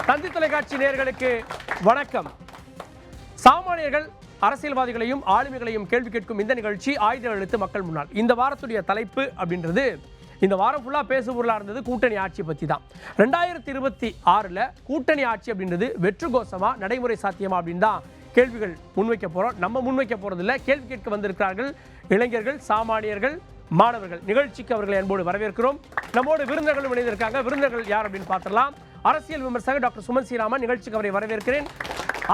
தந்தி தொலைக்காட்சி நேயர்களுக்கு வணக்கம். சாமானியர்கள் அரசியல்வாதிகளையும் ஆளுமைகளையும் கேள்வி கேட்கும் இந்த நிகழ்ச்சி ஆயுத எழுத்து மக்கள் முன்னால். இந்த வாரத்துடைய தலைப்பு அப்படின்றது இந்த வாரம் ஃபுல்லாக பேசு பொருளாக இருந்தது கூட்டணி ஆட்சி பற்றி தான். 2026 கூட்டணி ஆட்சி அப்படின்றது வெற்று கோஷமா நடைமுறை சாத்தியமா அப்படின்னு தான் கேள்விகள் முன்வைக்க போகிறோம். நம்ம முன்வைக்க போகிறதில்ல, கேள்வி கேட்க வந்திருக்கிறார்கள் இளைஞர்கள், சாமானியர்கள், மாணவர்கள். நிகழ்ச்சிக்கு அவர்களை அன்போடு வரவேற்கிறோம். நம்மோடு விருந்தினர்களும் இணைந்திருக்காங்க. விருந்தினர்கள் யார் அப்படின்னு பார்த்துடலாம். அரசியல் விமர்சகர் டாக்டர் சுமன் ஸ்ரீராமன், நிகழ்ச்சிக்கு அவரை வரவேற்கிறேன்.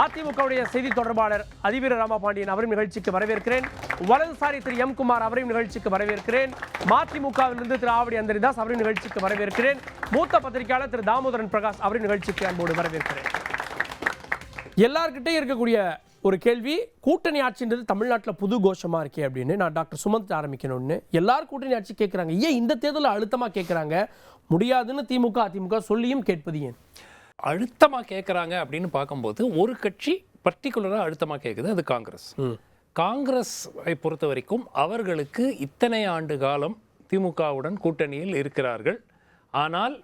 அதிமுகவுடைய செய்தி தொடர்பாளர் அதிவீர ராமபாண்டியன் அவரையும் நிகழ்ச்சிக்கு வரவேற்கிறேன். வலதுசாரி திரு எம் குமார் அவரையும் நிகழ்ச்சிக்கு வரவேற்கிறேன். மதிமுகவிலிருந்து திரு ஆவடி அந்தரிதாஸ் அவரையும் நிகழ்ச்சிக்கு வரவேற்கிறேன். மூத்த பத்திரிகையாளர் திரு தாமோதரன் பிரகாஷ் அவரையும் நிகழ்ச்சிக்கு அன்போடு வரவேற்கிறேன். எல்லார்கிட்டே இருக்கக்கூடிய ஒரு கேள்வி, கூட்டணி ஆட்சின்றது தமிழ்நாட்டில் புது கோஷமாக இருக்கே அப்படின்னு. நான் டாக்டர் சுமந்த் ஆரம்பிக்கணும்னு எல்லாரும் கூட்டணி ஆட்சி கேட்குறாங்க. ஏன் இந்த தேர்தலில் அழுத்தமாக கேட்குறாங்க? முடியாதுன்னு திமுக அதிமுக சொல்லியும் கேட்பது ஏன்? அழுத்தமாக கேட்குறாங்க அப்படின்னு பார்க்கும்போது ஒரு கட்சி பர்டிகுலராக அழுத்தமாக கேட்குது, அது காங்கிரஸ். காங்கிரஸை பொறுத்த வரைக்கும் அவர்களுக்கு இத்தனை ஆண்டு காலம் திமுகவுடன் கூட்டணியில் இருக்கிறார்கள். ஆனால்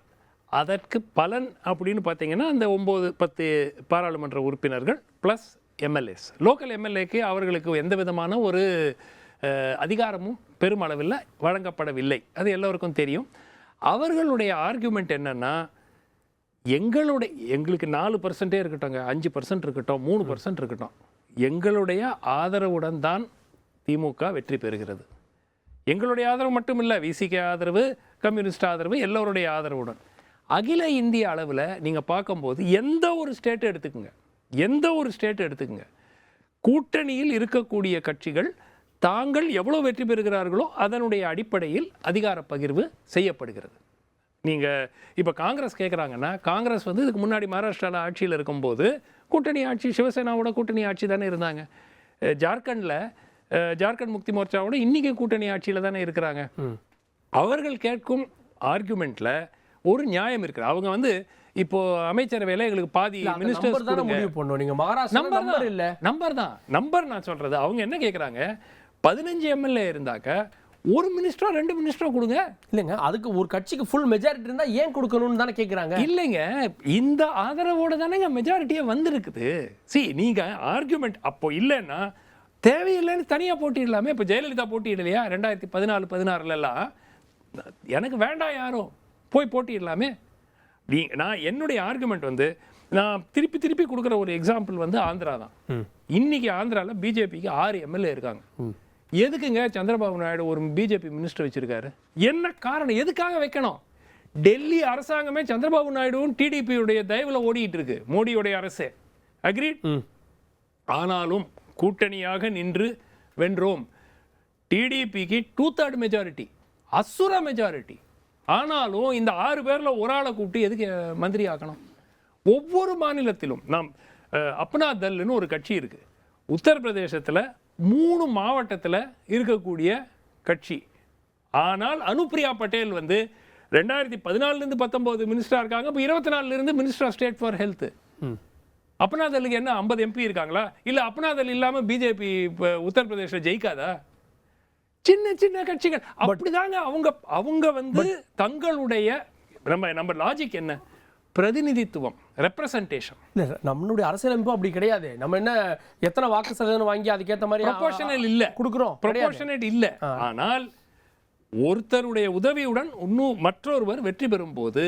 அதற்கு பலன் அப்படின்னு பார்த்தீங்கன்னா அந்த 9-10 பாராளுமன்ற உறுப்பினர்கள் ப்ளஸ் எம்எல்ஏஸ், லோக்கல் எம்எல்ஏக்கு அவர்களுக்கு எந்த விதமான ஒரு அதிகாரமும் பெருமளவில் வழங்கப்படவில்லை. அது எல்லோருக்கும் தெரியும். அவர்களுடைய ஆர்கியூமெண்ட் என்னன்னா, எங்களுக்கு 4% இருக்கட்டும், 5% இருக்கட்டும், 3% இருக்கட்டும், எங்களுடைய ஆதரவுடன் தான் திமுக வெற்றி பெறுகிறது. எங்களுடைய ஆதரவு மட்டும் இல்லை, விசிகே ஆதரவு, கம்யூனிஸ்ட் ஆதரவு, எல்லோருடைய ஆதரவுடன். அகில இந்திய அளவில் நீங்கள் பார்க்கும்போது எந்த ஒரு ஸ்டேட்டை எடுத்துக்குங்க, கூட்டணியில் இருக்கக்கூடிய கட்சிகள் தாங்கள் எவ்வளோ வெற்றி பெறுகிறார்களோ அதனுடைய அடிப்படையில் அதிகார பகிர்வு செய்யப்படுகிறது. நீங்கள் இப்போ காங்கிரஸ் கேட்குறாங்கன்னா, காங்கிரஸ் இதுக்கு முன்னாடி மகாராஷ்டிராவில் ஆட்சியில் இருக்கும்போது கூட்டணி ஆட்சி, சிவசேனாவோட கூட்டணி ஆட்சி தானே இருந்தாங்க. ஜார்க்கண்ட் முக்தி மோர்ச்சாவோட இன்றைக்கி கூட்டணி ஆட்சியில் தானே இருக்கிறாங்க. அவர்கள் கேட்கும் ஆர்குமெண்ட்டில் ஒரு நியாயம் இருக்குது. அவங்க இப்போ அமைச்சரவையில் எங்களுக்கு பாதி மினிஸ்டர்ஸ் முடிவு பண்ணணும். நீங்க மகாராஷ்டிரா நம்பர் இல்ல, நம்பர் நான் சொல்றது. அவங்க என்ன கேட்குறாங்க, 15 எம்எல்ஏ இருந்தாக்க ஒரு மினிஸ்டரோ 2 மினிஸ்டரோ கொடுங்க. இல்லைங்க, அதுக்கு ஒரு கட்சிக்கு ஃபுல் மெஜாரிட்டி இருந்தா ஏன் கொடுக்கணும்னு தானே கேட்குறாங்க. இல்லைங்க, இந்த ஆதரவோட தானேங்க மெஜாரிட்டியே வந்திருக்குது. நீங்க ஆர்குமெண்ட் அப்போ இல்லைன்னா தேவையில்லைன்னு தனியாக போட்டிடலாமே. இப்போ ஜெயலலிதா போட்டிடலையா 2014-16 எனக்கு வேண்டாம் யாரும் போய் போட்டிடலாமே. நான் என்னுடைய ஆர்குமெண்ட் நான் திருப்பி கொடுக்குற ஒரு எக்ஸாம்பிள் ஆந்திரா தான். இன்னைக்கு ஆந்திராவில் பிஜேபிக்கு 6 எம்எல்ஏ இருக்காங்க. எதுக்குங்க சந்திரபாபு நாயுடு ஒரு பிஜேபி மினிஸ்டர் வச்சிருக்காரு? என்ன காரணம்? எதுக்காக வைக்கணும்? டெல்லி அரசாங்கமே சந்திரபாபு நாயுடுவும் டிடிபியுடைய தயவுல ஓடிட்டு இருக்கு, மோடியுடைய அரசே. அக்ரீட். ஆனாலும் கூட்டணியாக நின்று வென்றோம். டிடிபிக்கு 2/3 மெஜாரிட்டி, அசுர மெஜாரிட்டி. ஆனாலும் இந்த 6 பேர்ல ஒரு ஆளை கூப்பிட்டு எதுக்கு மந்திரி ஆக்கணும்? ஒவ்வொரு மாநிலத்திலும் நாம் அப்னா தல்னு ஒரு கட்சி இருக்கு. உத்தரப்பிரதேசத்தில் 3 மாவட்டத்தில் இருக்கக்கூடிய கட்சி. ஆனால் அனுப்பிரியா பட்டேல் 2014 19 மினிஸ்டரா இருக்காங்க. இப்போ 24 minister of state for health. அப்னா தல்லுக்கு என்ன 50 எம்பி இருக்காங்களா? இல்லை அப்னா தல் இல்லாமல் பிஜேபி உத்தரப்பிரதேச ஜெயிக்காதா? சின்ன கட்சிகள் அப்படிதாங்க. அவங்க தங்களுடைய நம்ம லாஜிக் என்ன? பிரதிநிதித்துவம், ரெப்ரசன்டேஷன். நம்மளுடைய அரசியலமைப்பு அப்படி கிடையாது. நம்ம என்ன எத்தனை வாக்கு சதவீதம் வாங்கி அதுக்கேற்ற மாதிரி ப்ரொபோர்ஷனல் இல்ல கொடுக்குறோம், ப்ரொபோர்ஷனேட் இல்ல. ஆனால் ஒருத்தருடைய உதவியுடன் இன்னும் மற்றொருவர் வெற்றி பெறும் போது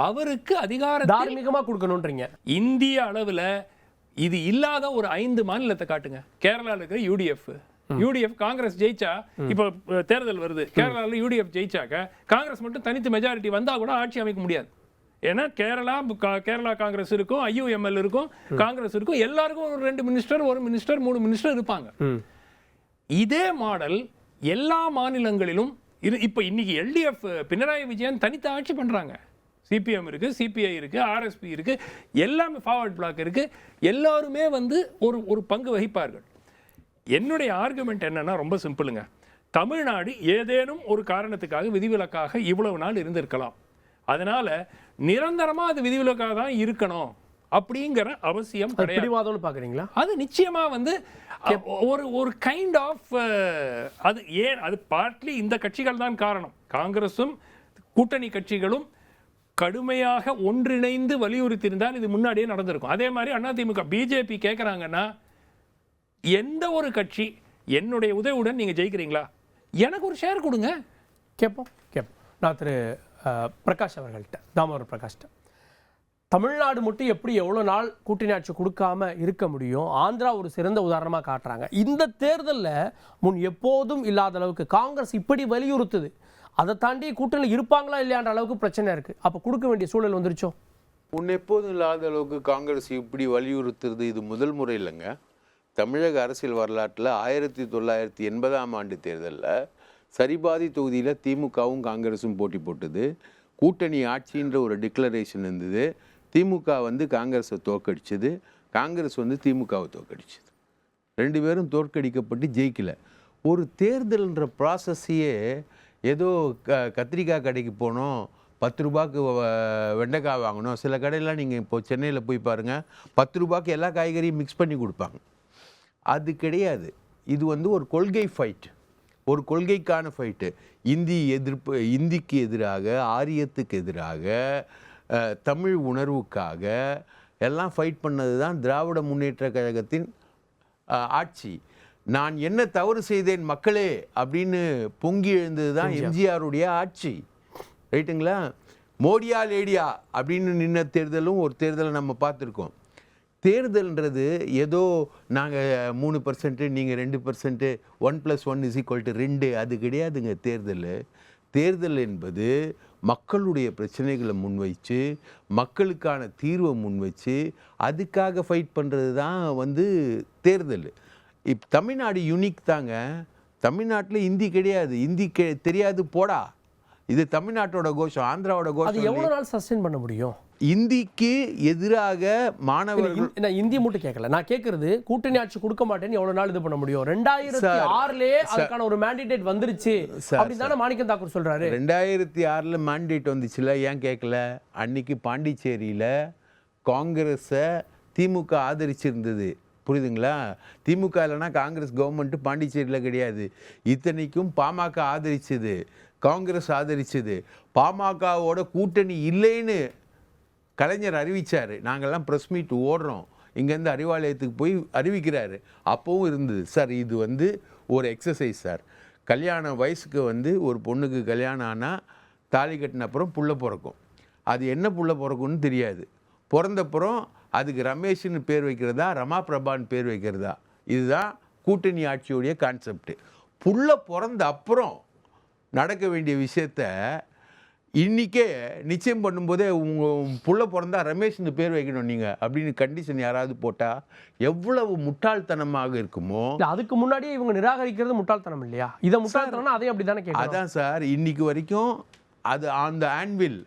அவருக்கு அதிகாரம் தார்மீகமா கொடுக்கணும்ன்றீங்க. இந்திய அளவில் இது இல்லாத ஒரு 5 மாநிலத்தை காட்டுங்க. கேரளாவில் இருக்கிற யூடிஎஃப் காங்கிரஸ் ஜெயிச்சா, இப்போ தேர்தல் வருது, கேரளாவில் யூடிஎஃப் ஜெயிச்சாக்க காங்கிரஸ் மட்டும் தனித்து மெஜாரிட்டி வந்தா கூட ஆட்சி அமைக்க முடியாது. ஏன்னா கேரளா காங்கிரஸ் இருக்கும், ஐயுஎம்எல் இருக்கும், காங்கிரஸ் இருக்கும், எல்லாருக்கும் ஒரு 2 மினிஸ்டர், 1 மினிஸ்டர், 3 மினிஸ்டர் இருப்பாங்க. இதே மாடல் எல்லா மாநிலங்களிலும் இப்போ இன்னைக்கு எல்டிஎஃப் பினராயி விஜயன் தனித்து ஆட்சி பண்றாங்க. சிபிஎம் இருக்கு, சிபிஐ இருக்கு, ஆர்எஸ்பி இருக்கு, எல்லாமே ஃபார்வர்ட் பிளாக் இருக்கு. எல்லாருமே ஒரு பங்கு வகிப்பார்கள். என்னுடைய ஆர்குமெண்ட் என்னன்னா ரொம்ப சிம்பிளுங்க. தமிழ்நாடு ஏதேனும் ஒரு காரணத்துக்காக விதிவிலக்காக இவ்வளவு நாள் இருந்திருக்கலாம். அதனால நிரந்தரமா அது விதிவிலக்காக தான் இருக்கணும் அப்படிங்கிற அவசியம் கிடையாது. அது நிச்சயமா ஒரு கைண்ட் ஆஃப் அது பார்ட்லி இந்த கட்சிகள் தான் காரணம். காங்கிரஸும் கூட்டணி கட்சிகளும் கடுமையாக ஒன்றிணைந்து வலியுறுத்தியிருந்தால் இது முன்னாடியே நடந்திருக்கும். அதே மாதிரி அதிமுக பிஜேபி கேட்குறாங்கன்னா, எந்த ஒரு கட்சி என்னுடைய உதவியுடன் நீங்கள் ஜெயிக்கிறீங்களா, எனக்கு ஒரு ஷேர் கொடுங்க, கேட்போம். நான் திரு பிரகாஷ் அவர்கள்ட்ட, தாமோதர் பிரகாஷ்ட, தமிழ்நாடு மட்டும் எப்படி எவ்வளோ நாள் கூட்டணி ஆட்சி கொடுக்காம இருக்க முடியும்? ஆந்திரா ஒரு சிறந்த உதாரணமாக காட்டுறாங்க. இந்த தேர்தலில் முன் எப்போதும் இல்லாத அளவுக்கு காங்கிரஸ் இப்படி வலியுறுத்துது. அதை தாண்டி கூட்டணியில் இருப்பாங்களா இல்லையான்ற அளவுக்கு பிரச்சனை இருக்குது. அப்போ கொடுக்க வேண்டிய சூழல் வந்துருச்சோ? முன் எப்போதும் இல்லாத அளவுக்கு காங்கிரஸ் இப்படி வலியுறுத்துறது இது முதல் முறை இல்லைங்க. தமிழக அரசியல் வரலாற்றில் 1980ஆம் ஆண்டு தேர்தலில் சரிபாதி தொகுதியில் திமுகவும் காங்கிரஸும் போட்டி போட்டது. கூட்டணி ஆட்சின்ற ஒரு டிக்ளரேஷன் இருந்தது. திமுக வந்து காங்கிரஸை தோற்கடிச்சது, காங்கிரஸ் வந்து திமுகவை தோற்கடிச்சது. ரெண்டு பேரும் தோற்கடிக்கப்பட்டு ஜெயிக்கல. ஒரு தேர்தல்ன்ற ப்ராசஸையே ஏதோ கத்திரிக்காய் கடைக்கு போனோம், 10 ரூபாய்க்கு வெண்டைக்காய் வாங்கணும். சில கடையெல்லாம் நீங்கள் இப்போ சென்னையில் போய் பாருங்கள், 10 ரூபாய்க்கு எல்லா காய்கறியும் மிக்ஸ் பண்ணி கொடுப்பாங்க. அது கிடையாது. இது வந்து ஒரு கொள்கை ஃபைட், ஒரு கொள்கைக்கான ஃபைட்டு. இந்திக்கு எதிராக, ஆரியத்துக்கு எதிராக, தமிழ் உணர்வுக்காக எல்லாம் ஃபைட் பண்ணது தான் திராவிட முன்னேற்ற கழகத்தின் ஆட்சி. நான் என்ன தவறு செய்தேன் மக்களே அப்படின்னு பொங்கி எழுந்தது தான் எம்ஜிஆருடைய ஆட்சி. ரைட்டுங்களா? மோடியா லேடியா அப்படின்னு நின்ன தேர்தலும் ஒரு தேர்தலை நம்ம பார்த்துருக்கோம். தேர்தல்ன்றது ஏதோ நாங்கள் 3%, நீங்கள் 2%, 1+1 = 2, அது கிடையாதுங்க. தேர்தல் என்பது மக்களுடைய பிரச்சனைகளை முன்வைச்சு, மக்களுக்கான தீர்வை முன்வச்சு, அதுக்காக ஃபைட் பண்ணுறது தான் வந்து தேர்தல். தமிழ்நாடு யூனிக் தாங்க. தமிழ்நாட்டில் இந்தி கிடையாது, இந்தி தெரியாது போடா. இது தமிழ்நாட்டோட கோஷம், ஆந்திராவோட கோஷம். அது எவ்வளவு நாள் சஸ்டெயின் பண்ண முடியும்? இந்திக்கு எதிராக மாணவர்கள், நான் இந்தி மட்டும் கேட்கல, நான் கேட்கறது கூட்டணி ஆட்சி கொடுக்க மாட்டேன்னு எவ்வளவு நாள் இது பண்ண முடியும்? 2006லயே அதுக்கான ஒரு மேண்டேட் வந்துருச்சு அப்படின்னு தானே மாணிக்கம் தாக்கூர் சொல்றாரு. 2006ல் மேண்டேட் வந்துச்சுல, ஏன் கேட்கல? அன்னைக்கு பாண்டிச்சேரியில காங்கிரஸை திமுக ஆதரிச்சிருந்தது, புரியுதுங்களா? திமுக இல்லைன்னா காங்கிரஸ் கவர்மெண்ட் பாண்டிச்சேரியில் கிடையாது. இத்தனைக்கும் பாமக ஆதரிச்சது, காங்கிரஸ் ஆதரிச்சது. பாமகவோட கூட்டணி இல்லைன்னு கலைஞர் அறிவிச்சார். நாங்கள்லாம் ப்ரெஸ் மீட் ஓடுறோம், இங்கேருந்து அறிவாலயத்துக்கு போய் அறிவிக்கிறாரு. அப்போவும் இருந்தது. சார் இது வந்து ஒரு எக்ஸசைஸ் சார். கல்யாண வயசுக்கு வந்து ஒரு பொண்ணுக்கு கல்யாணம் ஆனால் தாலி கட்டின அப்புறம் புள்ள பிறக்கும். அது என்ன புள்ள பிறக்கும்னு தெரியாது. பிறந்தப்புறம் அதுக்கு ரமேஷ்னு பேர் வைக்கிறதா, ரமா பிரபான்னு பேர் வைக்கிறதா, இதுதான் கூட்டணி ஆட்சியுடைய கான்செப்ட். புள்ள பிறந்த அப்புறம் நடக்க வேண்டிய விஷயத்த இன்றைக்கே நிச்சயம் பண்ணும்போதே உங்கள் புள்ள பிறந்தா ரமேஷ்னு பேர் வைக்கணும் நீங்கள் அப்படின்னு கண்டிஷன் யாராவது போட்டால் எவ்வளவு முட்டாள்தனமாக இருக்குமோ. அதுக்கு முன்னாடியே இவங்க நிராகரிக்கிறது முட்டாள்தனம் இல்லையா? இதை முட்டாள்தனம்னா அதே அப்படி தானே கேட்கும். அதான் சார், இன்னைக்கு வரைக்கும் அது ஆன் த ஆன்வில்.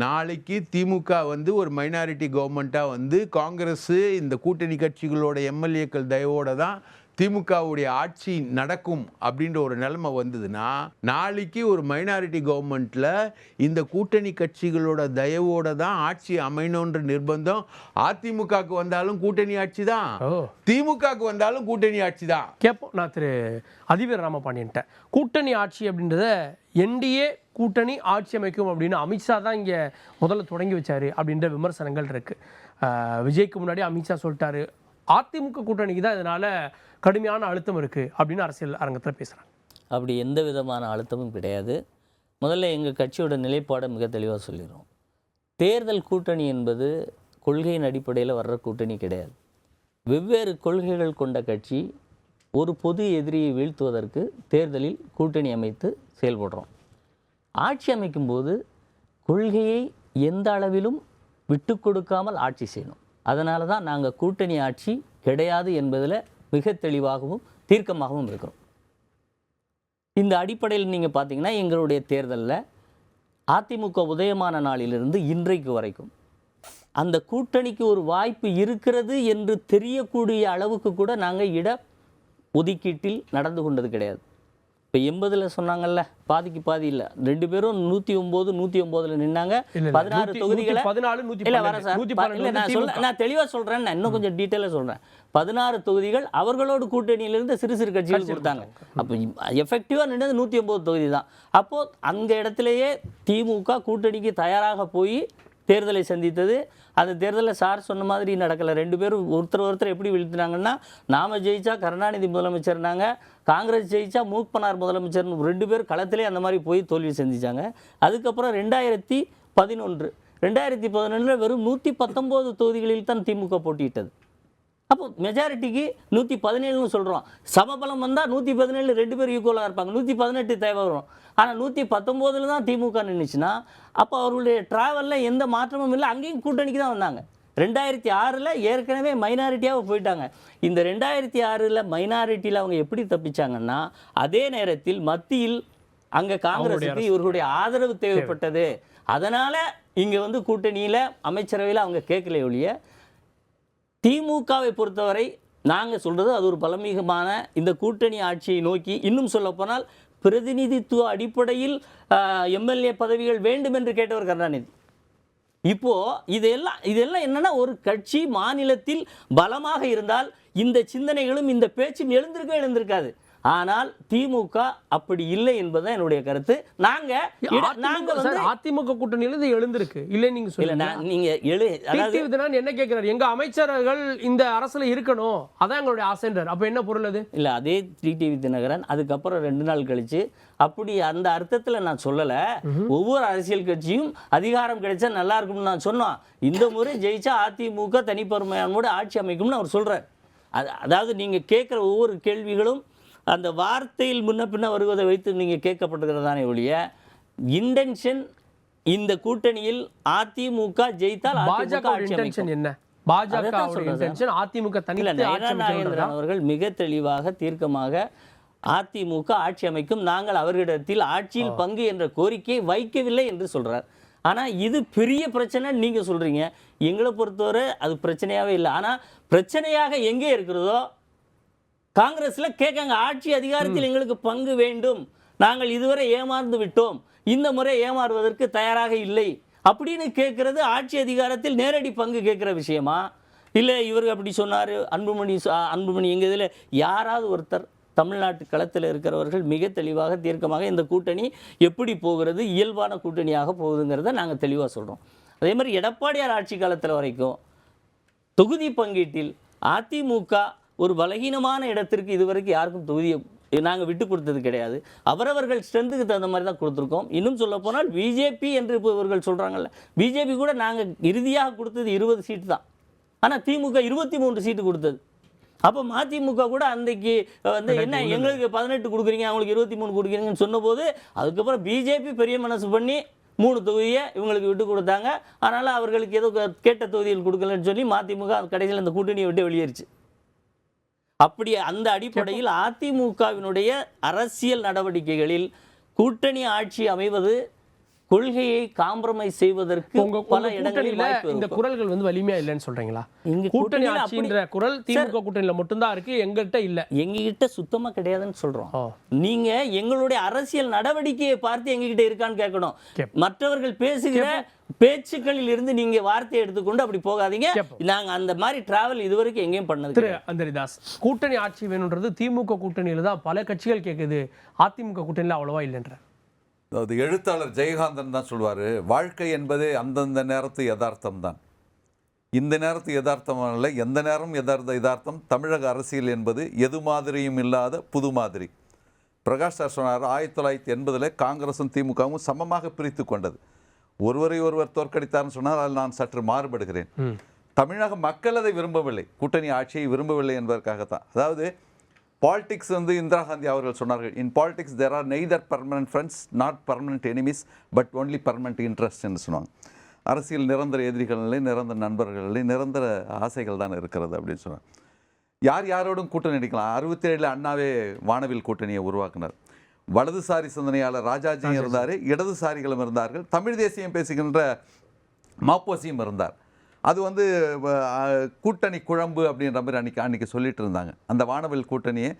நாளைக்கு திமுக வந்து ஒரு மைனாரிட்டி கவர்மெண்ட்டாக வந்து காங்கிரஸு இந்த கூட்டணி கட்சிகளோட எம்எல்ஏக்கள் தயவோடு தான் திமுகவுடைய ஆட்சி நடக்கும் அப்படின்ற ஒரு நிலைமை வந்ததுன்னா, நாளைக்கு ஒரு மைனாரிட்டி கவர்மெண்ட்டில் இந்த கூட்டணி கட்சிகளோட தயவோடு தான் ஆட்சி அமையணுன்ற நிர்பந்தம் அதிமுகவுக்கு வந்தாலும் கூட்டணி ஆட்சி தான், திமுகவுக்கு வந்தாலும் கூட்டணி ஆட்சி தான். கேட்போம். நான் திரு அதிவீர ராமபாண்டியன்ட்ட, கூட்டணி ஆட்சி அப்படின்றத என்டிஏ கூட்டணி ஆட்சி அமைக்கும் அப்படின்னு அமித்ஷா தான் இங்கே முதல்ல தொடங்கி வச்சாரு அப்படின்ற விமர்சனங்கள் இருக்குது. விஜய்க்கு முன்னாடி அமித்ஷா சொல்லிட்டாரு, அதிமுக கூட்டணிக்கு தான் இதனால் கடுமையான அழுத்தம் இருக்குது அப்படின்னு அரசியல் அரங்கத்தில் பேசுகிறாங்க. அப்படி எந்த விதமான அழுத்தமும் கிடையாது. முதல்ல எங்கள் கட்சியோட நிலைப்பாடை மிக தெளிவாக சொல்லிடுறோம். தேர்தல் கூட்டணி என்பது கொள்கையின் அடிப்படையில் வர்ற கூட்டணி கிடையாது. வெவ்வேறு கொள்கைகள் கொண்ட கட்சி ஒரு பொது எதிரியை வீழ்த்துவதற்கு தேர்தலில் கூட்டணி அமைத்து செயல்படுறோம். ஆட்சி அமைக்கும்போது கொள்கையை எந்த அளவிலும் விட்டு கொடுக்காமல் ஆட்சி செய்யணும். அதனால தான் நாங்கள் கூட்டணி ஆட்சி கிடையாது என்பதில் மிக தெளிவாகவும் தீர்க்கமாகவும் இருக்கிறோம். இந்த அடிப்படையில் நீங்கள் பார்த்தீங்கன்னா, எங்களுடைய தேர்தலில் அதிமுக உதயமான நாளிலிருந்து இன்றைக்கு வரைக்கும் அந்த கூட்டணிக்கு ஒரு வாய்ப்பு இருக்கிறது என்று தெரியக்கூடிய அளவுக்கு கூட நாங்கள் இட ஒதுக்கீட்டில் நடந்து கொண்டது கிடையாது. இப்போ 80ல் சொன்னாங்கல்ல, பாதிக்கு பாதி இல்லை, 2 பேரும் 109 நின்னாங்க. 16 தொகுதிகளை இல்லை வர சார் இல்லை, நான் தெளிவாக சொல்கிறேன், நான் இன்னும் கொஞ்சம் டீட்டெயிலாக சொல்கிறேன். 16 தொகுதிகள் அவர்களோடு கூட்டணியிலிருந்து சிறு சிறு கட்சிகள் கொடுத்தாங்க. அப்போ எஃபெக்டிவாக நின்றது 109 தொகுதி தான். அப்போது அந்த இடத்துலையே திமுக கூட்டணிக்கு தயாராக போய் தேர்தலை சந்தித்தது. அந்த தேர்தலில் சார் சொன்ன மாதிரி நடக்கலை. 2 பேரும் ஒருத்தர் எப்படி வீழ்த்தினாங்கன்னா, நாம் ஜெயிச்சா கருணாநிதி முதலமைச்சர்னாங்க, காங்கிரஸ் ஜெயிச்சா மூப்பனார் முதலமைச்சர்னு 2 பேர் களத்திலே அந்த மாதிரி போய் தோல்வி சந்திச்சாங்க. அதுக்கப்புறம் 2011 வெறும் 119 தொகுதிகளில் தான் திமுக போட்டியிட்டது. அப்போ மெஜாரிட்டிக்கு 117ன்னு சொல்கிறோம். சமபலம் வந்தால் 117 2 பேர் ஈக்குவலாக இருப்பாங்க, 118 தேவை வரும். ஆனால் 119 தான் திமுக நின்றுச்சுன்னா அப்போ அவர்களுடைய ட்ராவலில் எந்த மாற்றமும் இல்லை, அங்கேயும் கூட்டணிக்கு தான் வந்தாங்க. 2006 ஏற்கனவே மைனாரிட்டியாக போயிட்டாங்க. இந்த 2006 மைனாரிட்டியில் அவங்க எப்படி தப்பிச்சாங்கன்னா, அதே நேரத்தில் மத்தியில் அங்கே காங்கிரஸுக்கு இவர்களுடைய ஆதரவு தேவைப்பட்டது. அதனால் இங்கே வந்து கூட்டணியில் அமைச்சரவையில் அவங்க கேட்கல ஒழிய, திமுகவை பொறுத்தவரை நாங்கள் சொல்கிறது அது ஒரு பலமீகமான இந்த கூட்டணி ஆட்சியை நோக்கி, இன்னும் சொல்லப்போனால் பிரதிநிதித்துவ அடிப்படையில் எம்எல்ஏ பதவிகள் வேண்டும் என்று கேட்டவர் கருணாநிதி. இப்போது இதெல்லாம் என்னென்னா, ஒரு கட்சி மாநிலத்தில் பலமாக இருந்தால் இந்த சிந்தனைகளும் இந்த பேச்சும் எழுந்திருக்காது. ஆனால் திமுக அப்படி இல்லை என்பதுதான் என்னுடைய கருத்து. நாங்க அதிமுக கூட்டணியில எழுந்திருக்கு இல்லை நீங்க சொல்லுங்க. நீங்க என்ன கேட்கிறாரு, எங்க அமைச்சர்கள் இந்த அரசுல இருக்கணும், அதான் எங்களுடைய ஆசைன்றார். அப்ப என்ன பொருள் அது? இல்ல அதே டிடிவி தினகரன் அதுக்கப்புறம் 2 நாள் கழிச்சு, அப்படி அந்த அர்த்தத்துல நான் சொல்லல, ஒவ்வொரு அரசியல் கட்சியும் அதிகாரம் கிடைச்சா நல்லா இருக்கும்னு நான் சொன்னோம். இந்த முறை ஜெயிச்சா அதிமுக தனிப்பெருமையானோட ஆட்சி அமைக்கும்னு அவர் சொல்றார். அதாவது நீங்க கேட்கிற ஒவ்வொரு கேள்விகளும் அந்த வார்த்தையில் முன்ன பின்ன வருவதை வைத்து நீங்கள் கேட்கப்பட்டிருக்கிறதானே ஒழிய, இன்டென்ஷன் இந்த கூட்டணியில் அதிமுக ஜெயித்தால் அவர்கள் மிக தெளிவாக தீர்க்கமாக அதிமுக ஆட்சி அமைக்கும், நாங்கள் அவர்களிடத்தில் ஆட்சியில் பங்கு என்ற கோரிக்கையை வைக்கவில்லை என்று சொல்றார். ஆனால் இது பெரிய பிரச்சனை நீங்கள் சொல்றீங்க. எங்களை பொறுத்தவரை அது பிரச்சனையாகவே இல்லை. ஆனால் பிரச்சனையாக எங்கே இருக்கிறதோ காங்கிரஸ்ல கேட்காங்க, ஆட்சி அதிகாரத்தில் எங்களுக்கு பங்கு வேண்டும், நாங்கள் இதுவரை ஏமாந்து விட்டோம், இந்த முறை ஏமாறுவதற்கு தயாராக இல்லை அப்படின்னு கேட்கறது ஆட்சி அதிகாரத்தில் நேரடி பங்கு கேட்குற விஷயமா? இல்லை இவர் அப்படி சொன்னார் அன்புமணி எங்கள் இதில் யாராவது ஒருத்தர் தமிழ்நாட்டு களத்தில் இருக்கிறவர்கள் மிக தெளிவாக தீர்க்கமாக இந்த கூட்டணி எப்படி போகிறது, இயல்பான கூட்டணியாக போகுதுங்கிறத நாங்கள் தெளிவாக சொல்கிறோம். அதே மாதிரி எடப்பாடியார் ஆட்சி காலத்தில் வரைக்கும் தொகுதி பங்கீட்டில் அதிமுக ஒரு பலகீனமான இடத்திற்கு இதுவரைக்கும் யாருக்கும் தொகுதியை நாங்கள் விட்டு கொடுத்தது கிடையாது. அவரவர்கள் ஸ்ட்ரென்த்துக்கு தகுந்த மாதிரி தான் கொடுத்துருக்கோம். இன்னும் சொல்ல போனால் பிஜேபி என்று இப்போ இவர்கள் சொல்கிறாங்கல்ல, பிஜேபி கூட நாங்கள் இறுதியாக கொடுத்தது 20 சீட்டு தான். ஆனால் திமுக 23 சீட்டு கொடுத்தது. அப்போ மதிமுக கூட அன்றைக்கு வந்து என்ன எங்களுக்கு 18 கொடுக்குறீங்க, அவங்களுக்கு 23 கொடுக்குறீங்கன்னு சொன்னபோது, அதுக்கப்புறம் பிஜேபி பெரிய மனசு பண்ணி 3 தொகுதியை இவங்களுக்கு விட்டு கொடுத்தாங்க. அதனால் அவர்களுக்கு ஏதோ கேட்ட தொகுதியில் கொடுக்கலன்னு சொல்லி மதிமுக கடைசியில் அந்த கூட்டணியை விட்டு வெளியேறிச்சு. அப்படி அந்த அடிப்படையில் அதிமுகவினுடைய அரசியல் நடவடிக்கைகளில் கூட்டணி ஆட்சி அமைவது கொள்கையை காம்ப்ரமைஸ் செய்வதற்கு பல இடங்களில் இந்த குரல்கள் வந்து வலிமையா இல்லைன்னு சொல்றீங்களா? கூட்டணி ஆட்சின்ற குரல் திமுக கூட்டணியில மட்டும்தான் இருக்கு, எங்ககிட்ட இல்ல. எங்ககிட்ட சுத்தமா கிடையாதுன்னு சொல்றோம். நீங்க எங்களுடைய அரசியல் நடவடிக்கையை பார்த்து எங்ககிட்ட இருக்கான்னு கேட்கணும். மற்றவர்கள் பேசுகிற பேச்சுக்களில் இருந்து நீங்க வார்த்தையை எடுத்துக்கொண்டு அப்படி போகாதீங்க. நாங்க அந்த மாதிரி டிராவல் இதுவரைக்கும் எங்கேயும் பண்ணது. திரு அந்தரிதாஸ், கூட்டணி ஆட்சி வேணும்ன்றது திமுக கூட்டணியில தான் பல கட்சிகள் கேட்குது, அதிமுக கூட்டணியில அவ்வளவா இல்லைன்ற. அதாவது எழுத்தாளர் ஜெயகாந்தன் தான் சொல்வார், வாழ்க்கை என்பதே அந்தந்த நேரத்து யதார்த்தம் தான். இந்த நேரத்து யதார்த்தம் இல்லை, எந்த நேரம் யதார்த்தம். தமிழக அரசியல் என்பது எது மாதிரியும் இல்லாத புது மாதிரி. பிரகாஷ் சார் சொன்னார், 1980 காங்கிரஸும் திமுகவும் சமமாக பிரித்து கொண்டது. ஒருவரை ஒருவர் தோற்கடித்தார்னு சொன்னால் அதில் நான் சற்று மாறுபடுகிறேன். தமிழக மக்கள் அதை விரும்பவில்லை, கூட்டணி ஆட்சியை விரும்பவில்லை என்பதற்காகத்தான். அதாவது பாலிடிக்ஸ் வந்து இந்திரா காந்தி அவர்கள் சொன்னார்கள், in politics there are neither permanent friends not permanent enemies but only permanent interest என்று சொன்னாங்க. அரசியல் நிரந்தர எதிரிகள் இல்லை, நிரந்தர நண்பர்கள் இல்லை, நிரந்தர ஆசைகள் தான் இருக்கிறது அப்படின்னு சொன்னாங்க. யார் யாரோடும் கூட்டணி அடிக்கலாம். 67 அண்ணாவே வானவில் கூட்டணியை உருவாக்கினார். வலதுசாரி சிந்தனையாளர் ராஜாஜியும் இருந்தார், இடதுசாரிகளும் இருந்தார்கள், தமிழ் தேசியம் பேசுகின்ற மாப்போசியும் இருந்தார். அது வந்து கூட்டணி குழம்பு அப்படின்ற மாதிரி அன்றைக்கி சொல்லிட்டு இருந்தாங்க. அந்த வானவில் கூட்டணியை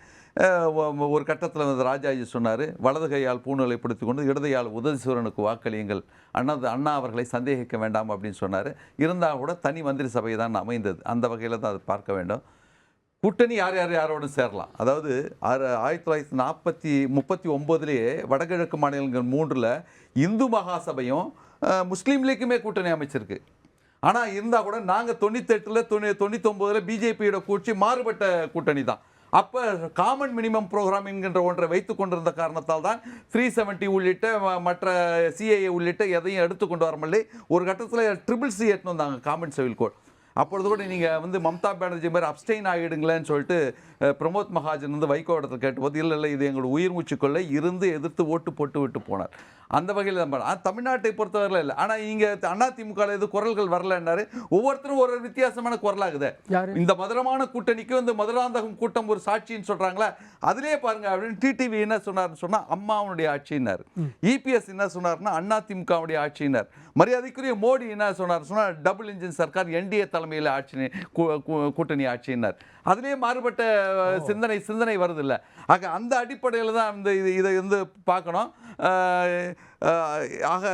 ஒரு கட்டத்தில் வந்து ராஜாஜி சொன்னார், வலது கையால் பூணலை பிடித்து கொண்டு இடதையால் உதயசூரனுக்கு வாக்களியுங்கள், அண்ணா அவர்களை சந்தேகிக்க வேண்டாம் அப்படின்னு சொன்னார். இருந்தால் கூட தனி மந்திரி சபை தான் அமைந்தது. அந்த வகையில் தான் அதை பார்க்க வேண்டும். கூட்டணி யாரோட சேரலாம். அதாவது 1939 வடகிழக்கு மாநிலங்கள் 3 இந்து மகாசபையும் முஸ்லீம் லீக்குமே கூட்டணி அமைச்சிருக்கு. ஆனால் இருந்தால் கூட நாங்கள் 98 99 பிஜேபியோட கூட்சி மாறுபட்ட கூட்டணி தான். அப்போ காமன் மினிமம் ப்ரோக்ராம் என்கின்ற ஒன்றை வைத்து கொண்டிருந்த காரணத்தால் தான் 370 உள்ளிட்ட மற்ற சிஏஏ உள்ளிட்ட எதையும் எடுத்துக்கொண்டு வரமில்லை. ஒரு கட்டத்தில் CCC எட்டுன்னு வந்தாங்க, காமன் சிவில் கோட். அப்பொழுது கூட நீங்கள் வந்து மம்தா பானர்ஜி மாதிரி அப்ஸ்டெயின் ஆகிடுங்களேன்னு சொல்லிட்டு பிரமோத் மகாஜன் வந்து வைகோ இடத்துல கேட்டபோது இல்லை இது எங்களோட உயிர் மூச்சுக்கொள்ள இருந்து எதிர்த்து ஓட்டு போட்டு விட்டு போனார். அந்த வகையில் தான் தமிழ்நாட்டை பொறுத்தவரையில் இல்லை. ஆனால் இங்கே அதிமுக எது குரல்கள் வரலன்னாரு. ஒவ்வொருத்தரும் ஒரு வித்தியாசமான குரலாகுது. இந்த மதுரமான கூட்டணிக்கு வந்து மதுராந்தகம் கூட்டம் ஒரு சாட்சின்னு சொல்கிறாங்களா, அதிலே பாருங்க அப்படின்னு டிடிவி என்ன சொன்னார்னு சொன்னால் அம்மாவுடைய ஆட்சியினார். இபிஎஸ் என்ன சொன்னார்னா அதிமுகவுடைய ஆட்சியினார். மரியாதைக்குரிய மோடி என்ன சொன்னார் சொன்னால் டபுள் இன்ஜின் சர்க்கார் என்டிஏ தலைமையில் ஆட்சி கூட்டணி ஆட்சியினார். அதிலே மாறுபட்ட சிந்தனை வருது இல்லை. ஆக அந்த அடிப்படையில் தான் இந்த இதை வந்து பார்க்கணும். ஆக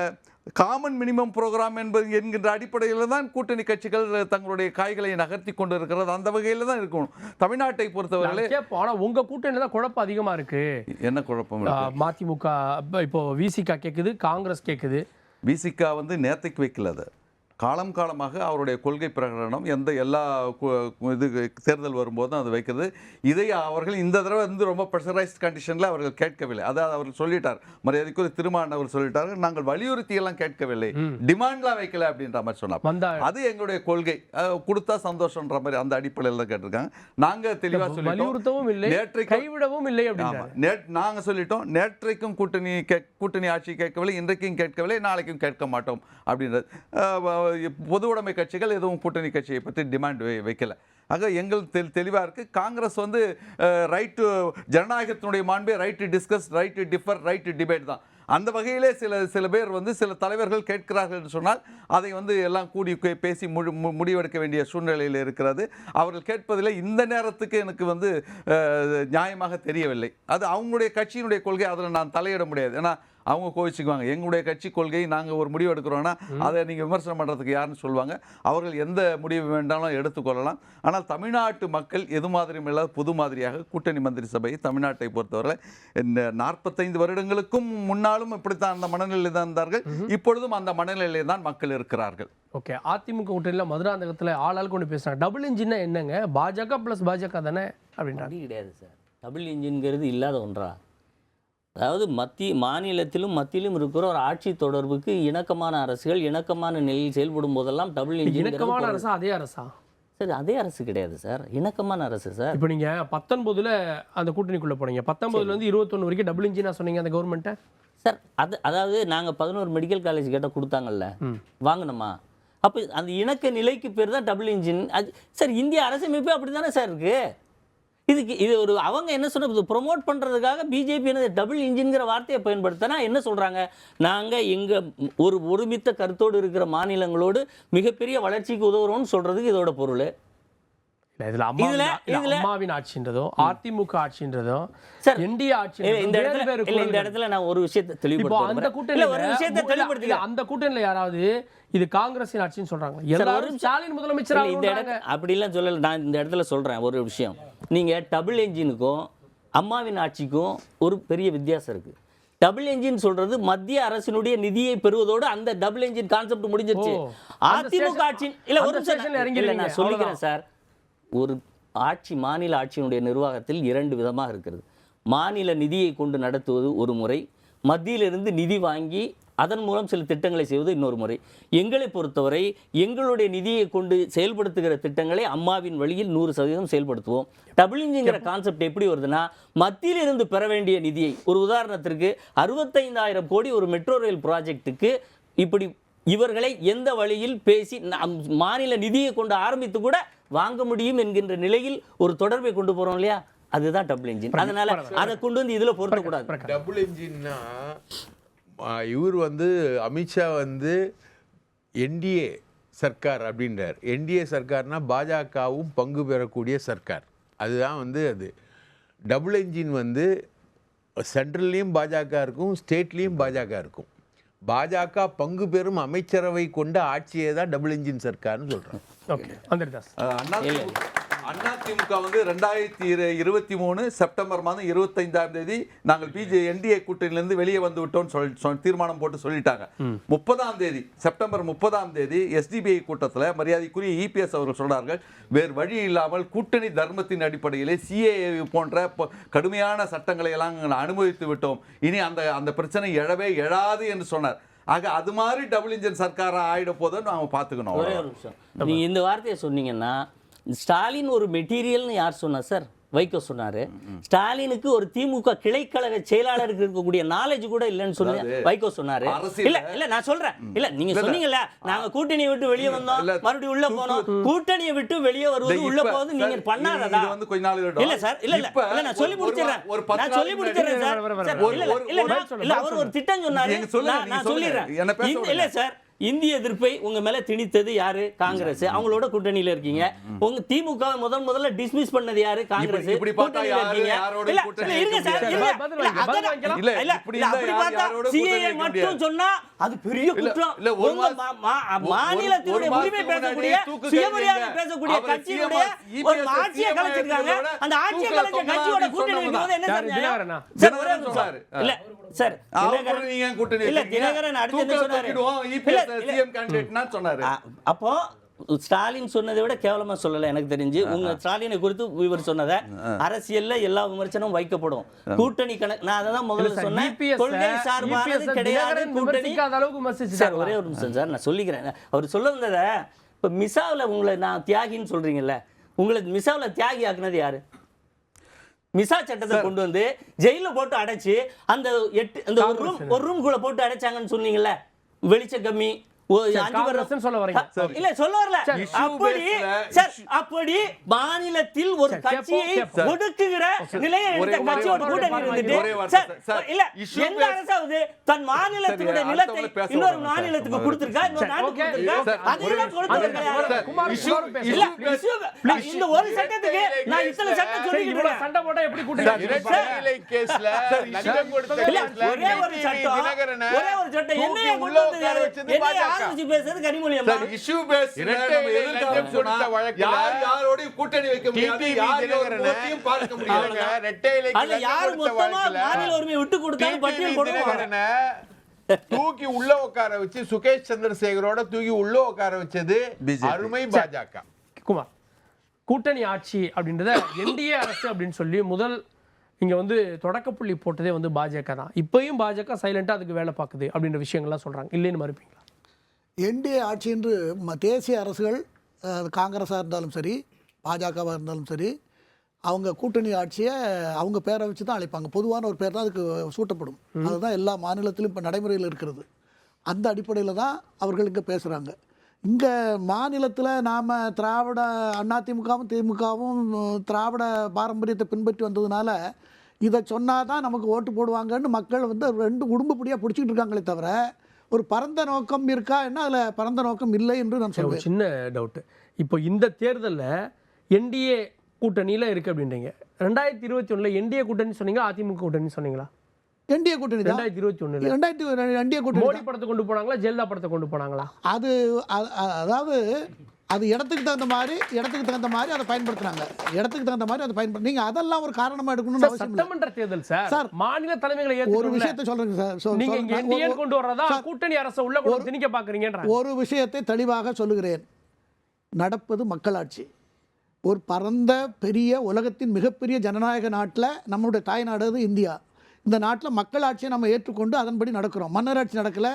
காமன் மினிமம் ப்ரோக்ராம் என்கின்ற அடிப்படையில் தான் கூட்டணி கட்சிகள் தங்களுடைய காய்களை நகர்த்தி கொண்டு இருக்கிறது. அந்த வகையில் தான் இருக்கணும். தமிழ்நாட்டை பொறுத்தவரை ஆனால் உங்கள் கூட்டணி தான் குழப்பம் அதிகமாக இருக்கு. என்ன குழப்பம்? மதிமுக இப்போ விசிகா கேட்குது, காங்கிரஸ் கேட்குது. விசிகா வந்து நேத்தைக்கு வைக்கல, அது காலமாக அவருடைய கொள்கை பிரகடனம் எல்லா இது தேர்தல் வரும்போதும் அது வைக்கிறது. இதை அவர்கள் இந்த தடவை வந்து ரொம்ப ப்ரெஷரைஸ்ட் கண்டிஷனில் அவர்கள் கேட்கவில்லை. அதாவது அவர் சொல்லிட்டார், மரியாதைக்குரிய திருமாவளவன் அவர் சொல்லிட்டார், நாங்கள் வலியுறுத்தியெல்லாம் கேட்கவில்லை, டிமாண்ட்லாம் வைக்கல அப்படின்ற மாதிரி சொன்னார். அது எங்களுடைய கொள்கை, கொடுத்தா சந்தோஷன்ற மாதிரி அந்த அடிப்படையில் தான் கேட்டிருக்காங்க. நாங்கள் தெளிவாக சொல்லிட்டோம், நேற்றைக்கு கைவிடவும் இல்லை அப்படின்னு நாங்கள் சொல்லிட்டோம். நேற்றைக்கும் கூட்டணி ஆட்சி கேட்கவில்லை, இன்றைக்கும் கேட்கவில்லை, நாளைக்கும் கேட்க மாட்டோம் அப்படின்றது. பொது உடைமை கட்சிகள் எதுவும் கூட்டணி கட்சியை பற்றி டிமாண்ட் வைக்கல. ஆக எங்கள் தெளிவாக இருக்குது. காங்கிரஸ் வந்து ரைட் டு ஜனநாயகத்தினுடைய மாண்பே right to discuss, right to differ, right to debate தான். அந்த வகையிலே சில பேர் வந்து சில தலைவர்கள் கேட்கிறார்கள் என்று சொன்னால் அதை வந்து எல்லாம் கூடி பேசி முடிவெடுக்க வேண்டிய சூழ்நிலையில் இருக்கிறது. அவர்கள் கேட்பதில் இந்த நேரத்துக்கு எனக்கு வந்து நியாயமாக தெரியவில்லை. அது அவங்களுடைய கட்சியினுடைய கொள்கை, அதில் நான் தலையிட முடியாது. ஏன்னா அவங்க கோவிச்சுக்குவாங்க. எங்களுடைய கட்சி கொள்கை நாங்கள் ஒரு முடிவு எடுக்கிறோன்னா அதை நீங்கள் விமர்சனம் பண்ணுறதுக்கு யாருன்னு சொல்லுவாங்க. அவர்கள் எந்த முடிவு வேண்டாலும் எடுத்துக்கொள்ளலாம். ஆனால் தமிழ்நாட்டு மக்கள் எது மாதிரியும் இல்லாத புது மாதிரியாக கூட்டணி மந்திரி சபை தமிழ்நாட்டை பொறுத்தவரை 45 வருடங்களுக்கும் முன்னாலும் இப்படித்தான் அந்த மனநிலையில் தான் இருந்தார்கள். இப்பொழுதும் அந்த மனநிலையில் தான் மக்கள் இருக்கிறார்கள். ஓகே, அதிமுக கூட்டணியில் மதுராந்தகத்தில் ஆளால் கொண்டு பேசுகிறாங்க. டபுள் இன்ஜின்னா என்னங்க? பாஜக ப்ளஸ் பாஜக தானே அப்படின்றாங்க. கிடையாது சார், டபுள் இன்ஜின்ங்கிறது இல்லாத ஒன்றா? அதாவது மாநிலத்திலும் மத்தியிலும் இருக்கிற ஒரு ஆட்சி தொடர்புக்கு இணக்கமான அரசுகள் இணக்கமான நிலையில் செயல்படும் போதெல்லாம் டபுள் இன்ஜின். இணக்கமான அரசா? அதே அரசா? சார் அதே அரசு கிடையாது சார், இணக்கமான அரசு சார். இப்போ நீங்கள் 19 அந்த கூட்டணிக்குள்ளே போனீங்க, 19 21 வரைக்கும் டபுள் இன்ஜினா சொன்னீங்க அந்த கவர்மெண்ட்டை. சார் அதாவது நாங்கள் 11 மெடிக்கல் காலேஜ் கேட்டால் கொடுத்தாங்கல்ல, வாங்கினோமா? அப்போ அந்த இணக்க நிலைக்கு பேர் தான் டபுள் இன்ஜின். அது சார் இந்திய அரசமைப்பு அப்படி தானே சார் இருக்குது. இது ஒரு அவங்க என்ன சொன்ன ப்ரொமோட் பண்ணுறதுக்காக பிஜேபி என்ன டபுள் இன்ஜின்கிற வார்த்தையை பயன்படுத்தினா என்ன சொல்கிறாங்க? நாங்கள் எங்கள் ஒரு ஒருமித்த கருத்தோடு இருக்கிற மாநிலங்களோடு மிகப்பெரிய வளர்ச்சிக்கு உதவுறோம்னு சொல்கிறதுக்கு இதோட பொருள். அம்மாவின் ஆட்சின்றதோ அதிமுக ஆட்சின்றதோ என்டிஏ ஆட்சி. இந்த இடத்துல நான் ஒரு விஷயத்தை தெளிவுபடுத்துறேன். அந்த கூட்டணியில யாராவது இது காங்கிரஸின் ஆட்சின்னு சொல்றாங்க, எல்லாரும் ஸ்டாலின் முதலமைச்சர் அப்படிலாம் சொல்லல. நான் இந்த இடத்துல சொல்றேன் ஒரு விஷயம். நீங்க டபுள் என்ஜினுக்கும் அம்மாவின் ஆட்சிக்கும் ஒரு பெரிய வித்தியாசம் இருக்கு. டபுள் என்ஜின் சொல்றது மத்திய அரசினுடைய நிதியை பெறுவதோடு அந்த டபுள் என்ஜின் கான்செப்ட் முடிஞ்சிருச்சு. அதிமுக ஆட்சி இல்ல ஒரு செஷன் நான் சொல்லிக்கிறேன் சார். ஒரு ஆட்சி மாநில ஆட்சியினுடைய நிர்வாகத்தில் 2 விதமாக இருக்கிறது. மாநில நிதியை கொண்டு நடத்துவது ஒரு முறை, மத்தியிலிருந்து நிதி வாங்கி அதன் மூலம் சில திட்டங்களை செய்வது இன்னொரு முறை. எங்களை பொறுத்தவரை எங்களுடைய நிதியை கொண்டு செயல்படுத்துகிற திட்டங்களை அம்மாவின் வழியில் 100% செயல்படுத்துவோம். டபுள் இன்ஜின்கிற கான்செப்ட் எப்படி வருதுன்னா, மத்தியிலிருந்து பெற வேண்டிய நிதியை, ஒரு உதாரணத்திற்கு 65,000 கோடி ஒரு மெட்ரோ ரயில் ப்ராஜெக்ட்டுக்கு இப்படி இவர்களை எந்த வழியில் பேசி மாநில நிதியை கொண்டு ஆரம்பித்து கூட வாங்க முடியும் என்கின்ற நிலையில் ஒரு தொடர்பை கொண்டு போறோம் இல்லையா, அதுதான் டபுள் இன்ஜின். அதனால அதை கொண்டு வந்து இதுல பொருத்தக்கூடாது. டபுள் இன்ஜின்னா இவர் வந்து அமித்ஷா வந்து என்டிஏ சர்க்கார் அப்படின்றார். என்டிஏ சர்க்கார்னா பாஜகவும் பங்கு பெறக்கூடிய சர்க்கார். அதுதான் வந்து அது டபுள் என்ஜின் வந்து சென்ட்ரல்லையும் பாஜக இருக்கும், ஸ்டேட்லேயும் பாஜக இருக்கும். பாஜக பங்கு பெறும் அமைச்சரவை கொண்ட ஆட்சியை தான் டபுள் என்ஜின் சர்க்கார்னு சொல்கிறோம். ஓகே அந்தரிதாஸ். அதிமுக வந்து 2023 செப்டம்பர் மாதம் 25ஆம் தேதி நாங்கள் என்டிஏ கூட்டணியிலிருந்து வெளியே வந்து விட்டோம் தீர்மானம் போட்டு சொல்லிட்டாங்க. 30ஆம் தேதி செப்டம்பர் 30ஆம் தேதி SDBI கூட்டத்தில் மரியாதைக்குரிய EPS அவர்கள் சொல்றார்கள், வேறு வழி இல்லாமல் கூட்டணி தர்மத்தின் அடிப்படையிலே CAA போன்ற கடுமையான சட்டங்களை எல்லாம் அனுமதித்து விட்டோம், இனி அந்த பிரச்சனை எழாது என்று சொன்னார். ஆக அது மாதிரி டபுள் இன்ஜின் சர்க்காரா ஆயிட போதும் நாம பார்த்துக்கணும். ஒரே ஒரு நிமிஷம், நீங்க இந்த வார்த்தையை சொன்னீங்கன்னா ஸ்டாலின் ஒரு மெட்டீரியல்னு யார் சொன்னா சார்? வைகோ சொன்னாரு. ஸ்டாலினுக்கு ஒரு திமுக கிளைக்கழக செயலாளருக்கு இருக்கக்கூடிய நாலேஜ் கூட இல்லைன்னு சொல்லி வைகோ சொன்னாரு. இல்ல நான் சொல்றேன், இல்ல நீங்க சொன்னீங்கல்ல நாங்க கூட்டணியை விட்டு வெளியே வந்தோம் மறுபடியும் உள்ள போனோம், கூட்டணியை விட்டு வெளியே வருவது உள்ள போகுது நீங்க பண்ணாததா? இல்ல சார், இல்ல நான் சொல்லி முடிச்சிடுறேன் சார். இல்ல அவர் ஒரு திட்டம் சொன்னாரு, நான் சொல்லிடுறேன். இல்ல சார், இந்திய எதிர்ப்பை உங்க மேல திணித்தது யாரு? காங்கிரஸ். அவங்களோட கூட்டணியில இருக்கீங்க. உங்க திமுக முதல்ல டிஸ்மிஸ் பண்ணது யாரு? காங்கிரஸ். கூட்டணியில இருக்கீங்க. இல்ல இருங்க சார், CAA மட்டும் சொன்னா அது பெரிய குற்றம். உங்க மாநிலத்தினுடைய உரிமை பேசக்கூடிய சுயமரியாதை பேசக்கூடிய கட்சியுடைய ஒரு ஆட்சியை கலைச்சிருக்காங்க. அந்த ஆட்சியை கலைச்ச கட்சியோட கூட்டணி இருக்கும்போது என்ன சார்? ஒரே நிமிஷம். இல்ல சார், தினகரன் அடுத்து என்ன சொன்னாரு? அப்போ ஸ்டாலின் சொன்னதை விட கேவலமா சொல்லல எனக்கு தெரிஞ்சு. உங்க ஸ்டாலினை குறித்து இவர் சொன்னதை அரசியல்ல எல்லா விமர்சனமும் வைக்கப்படும். கூட்டணி கணக்கு நான் அதான் முதல்ல சொன்னேன், கொள்கை சார்பானது கிடையாது கூட்டணி. சார் ஒரே ஒரு நிமிஷம் சார், நான் சொல்லிக்கிறேன். அவர் சொல்ல வந்ததை இப்ப மிசாவில் உங்களை நான் தியாகின்னு சொல்றீங்கல்ல, உங்களை மிசாவில் தியாகி ஆக்குனது யாரு? மிசா சட்டத்தை கொண்டு வந்து ஜெயில போட்டு அடைச்சு அந்த ஒரு ரூம்குள்ள போட்டு அடைச்சாங்கன்னு சொன்னீங்கல்ல, வெளிச்சம் கம்மி அப்படி மாநிலத்தில் ஒரு கட்சியை ஒடுக்குகிற நிலையை கட்சியோட கூட்டணி இருந்துட்டு எந்த அரசாவது தன் மாநிலத்தினுடைய நிலத்தை இன்னொரு மாநிலத்துக்கு கொடுத்திருக்கா? இன்னொரு நாட்டுக்கு கொடுத்திருக்கா? அதெல்லாம் கொடுத்தது இந்த ஒரு சட்டத்துக்கு நான் இத்தனை சட்டம் சொல்லிக்கிட்டு இருக்கேன். சண்டை போட்டா எப்படி ஒரே ஒரு சட்டம் என்னைய கொண்டு வந்து பேசுறது கனிமொழி அம்மா. இஷ்யூ பேஸ் நம்ம எதிர்காலம் சொன்னா யாரோட கூட்டணி வைக்க முடியாது, யாரையும் பார்க்க முடியாது. அல்ல யார் மொத்தமா மாநில உரிமை விட்டு கொடுத்தாலும் பட்டியல் போடுவாங்க. தூக்கி உள்ள உட்கார வச்சு சுகேஷ் சந்திரசேகரோட தூக்கி உள்ள உட்கார வச்சது அருமை பாஜக. குமார், கூட்டணி ஆட்சி அப்படின்றத NDA அரசு அப்படின்னு சொல்லி முதல் இங்க வந்து தொடக்கப்புள்ளி போட்டதே வந்து பாஜக தான். இப்பயும் பாஜக சைலண்டா அதுக்கு வேலை பார்க்குது அப்படின்ற விஷயங்கள்லாம் சொல்றாங்க. இல்லைன்னு மறுப்பீங்களா? NDA ஆட்சி என்று தேசிய அரசுகள் காங்கிரஸாக இருந்தாலும் சரி பாஜகவாக இருந்தாலும் சரி அவங்க கூட்டணி ஆட்சியை அவங்க பேரை வச்சு தான் அழைப்பாங்க. பொதுவான ஒரு பேர் தான் அதுக்கு சூட்டப்படும். அதுதான் எல்லா மாநிலத்திலும் இப்போ நடைமுறையில் இருக்கிறது. அந்த அடிப்படையில் தான் அவர்கள் இங்கே பேசுகிறாங்க. இங்கே மாநிலத்தில் நாம் திராவிட அதிமுகவும் திமுகவும் திராவிட பாரம்பரியத்தை பின்பற்றி வந்ததுனால இதை சொன்னால் தான் நமக்கு ஓட்டு போடுவாங்கன்னு மக்கள் வந்து ரெண்டு குடும்பப்படியாக பிடிச்சிக்கிட்டு இருக்காங்களே தவிர ஒரு பரந்த நோக்கம் இருக்கா என்ன? அதில் பரந்த நோக்கம் இல்லை என்று நான் சொல்லுவேன். சின்ன டவுட்டு, இப்போ இந்த தேர்தலில் NDA கூட்டணியில் இருக்குது அப்படின்றீங்க. 2021 NDA கூட்டணி சொன்னீங்களா அதிமுக கூட்டணி சொன்னீங்களா? NDA கூட்டணி 2021 NDA கூட்டணி. மோடி படத்தை கொண்டு போனாங்களா ஜெயலலிதா படத்தை கொண்டு போனாங்களா? அதாவது அது இடத்துக்கு தகுந்த மாதிரி அதை பயன்படுத்துறாங்க. இடத்துக்கு தகுந்த மாதிரி அதை பயன்படுத்த நீங்க அதெல்லாம் ஒரு காரணமா எடுக்கணும்னு அவசியம் இல்லை. சட்டமன்ற தேர்தல் சார், மாநில தலைமைகளை ஒரு விஷயத்தை சொல்றேங்க சார், நீங்க இங்க NDA கொண்டு வரதா கூட்டணி அரசை உள்ள கொண்டு திணிக்க பாக்குறீங்கன்ற ஒரு விஷயத்தை தெளிவாக சொல்லுகிறேன். நடப்பது மக்களாட்சி. ஒரு பரந்த பெரிய உலகத்தின் மிகப்பெரிய ஜனநாயக நாட்டில் நம்மளுடைய தாய்நாடு இந்தியா. இந்த நாட்டில் மக்களாட்சியை நம்ம ஏற்றுக்கொண்டு அதன்படி நடக்கிறோம். மன்னராட்சி நடக்கலை,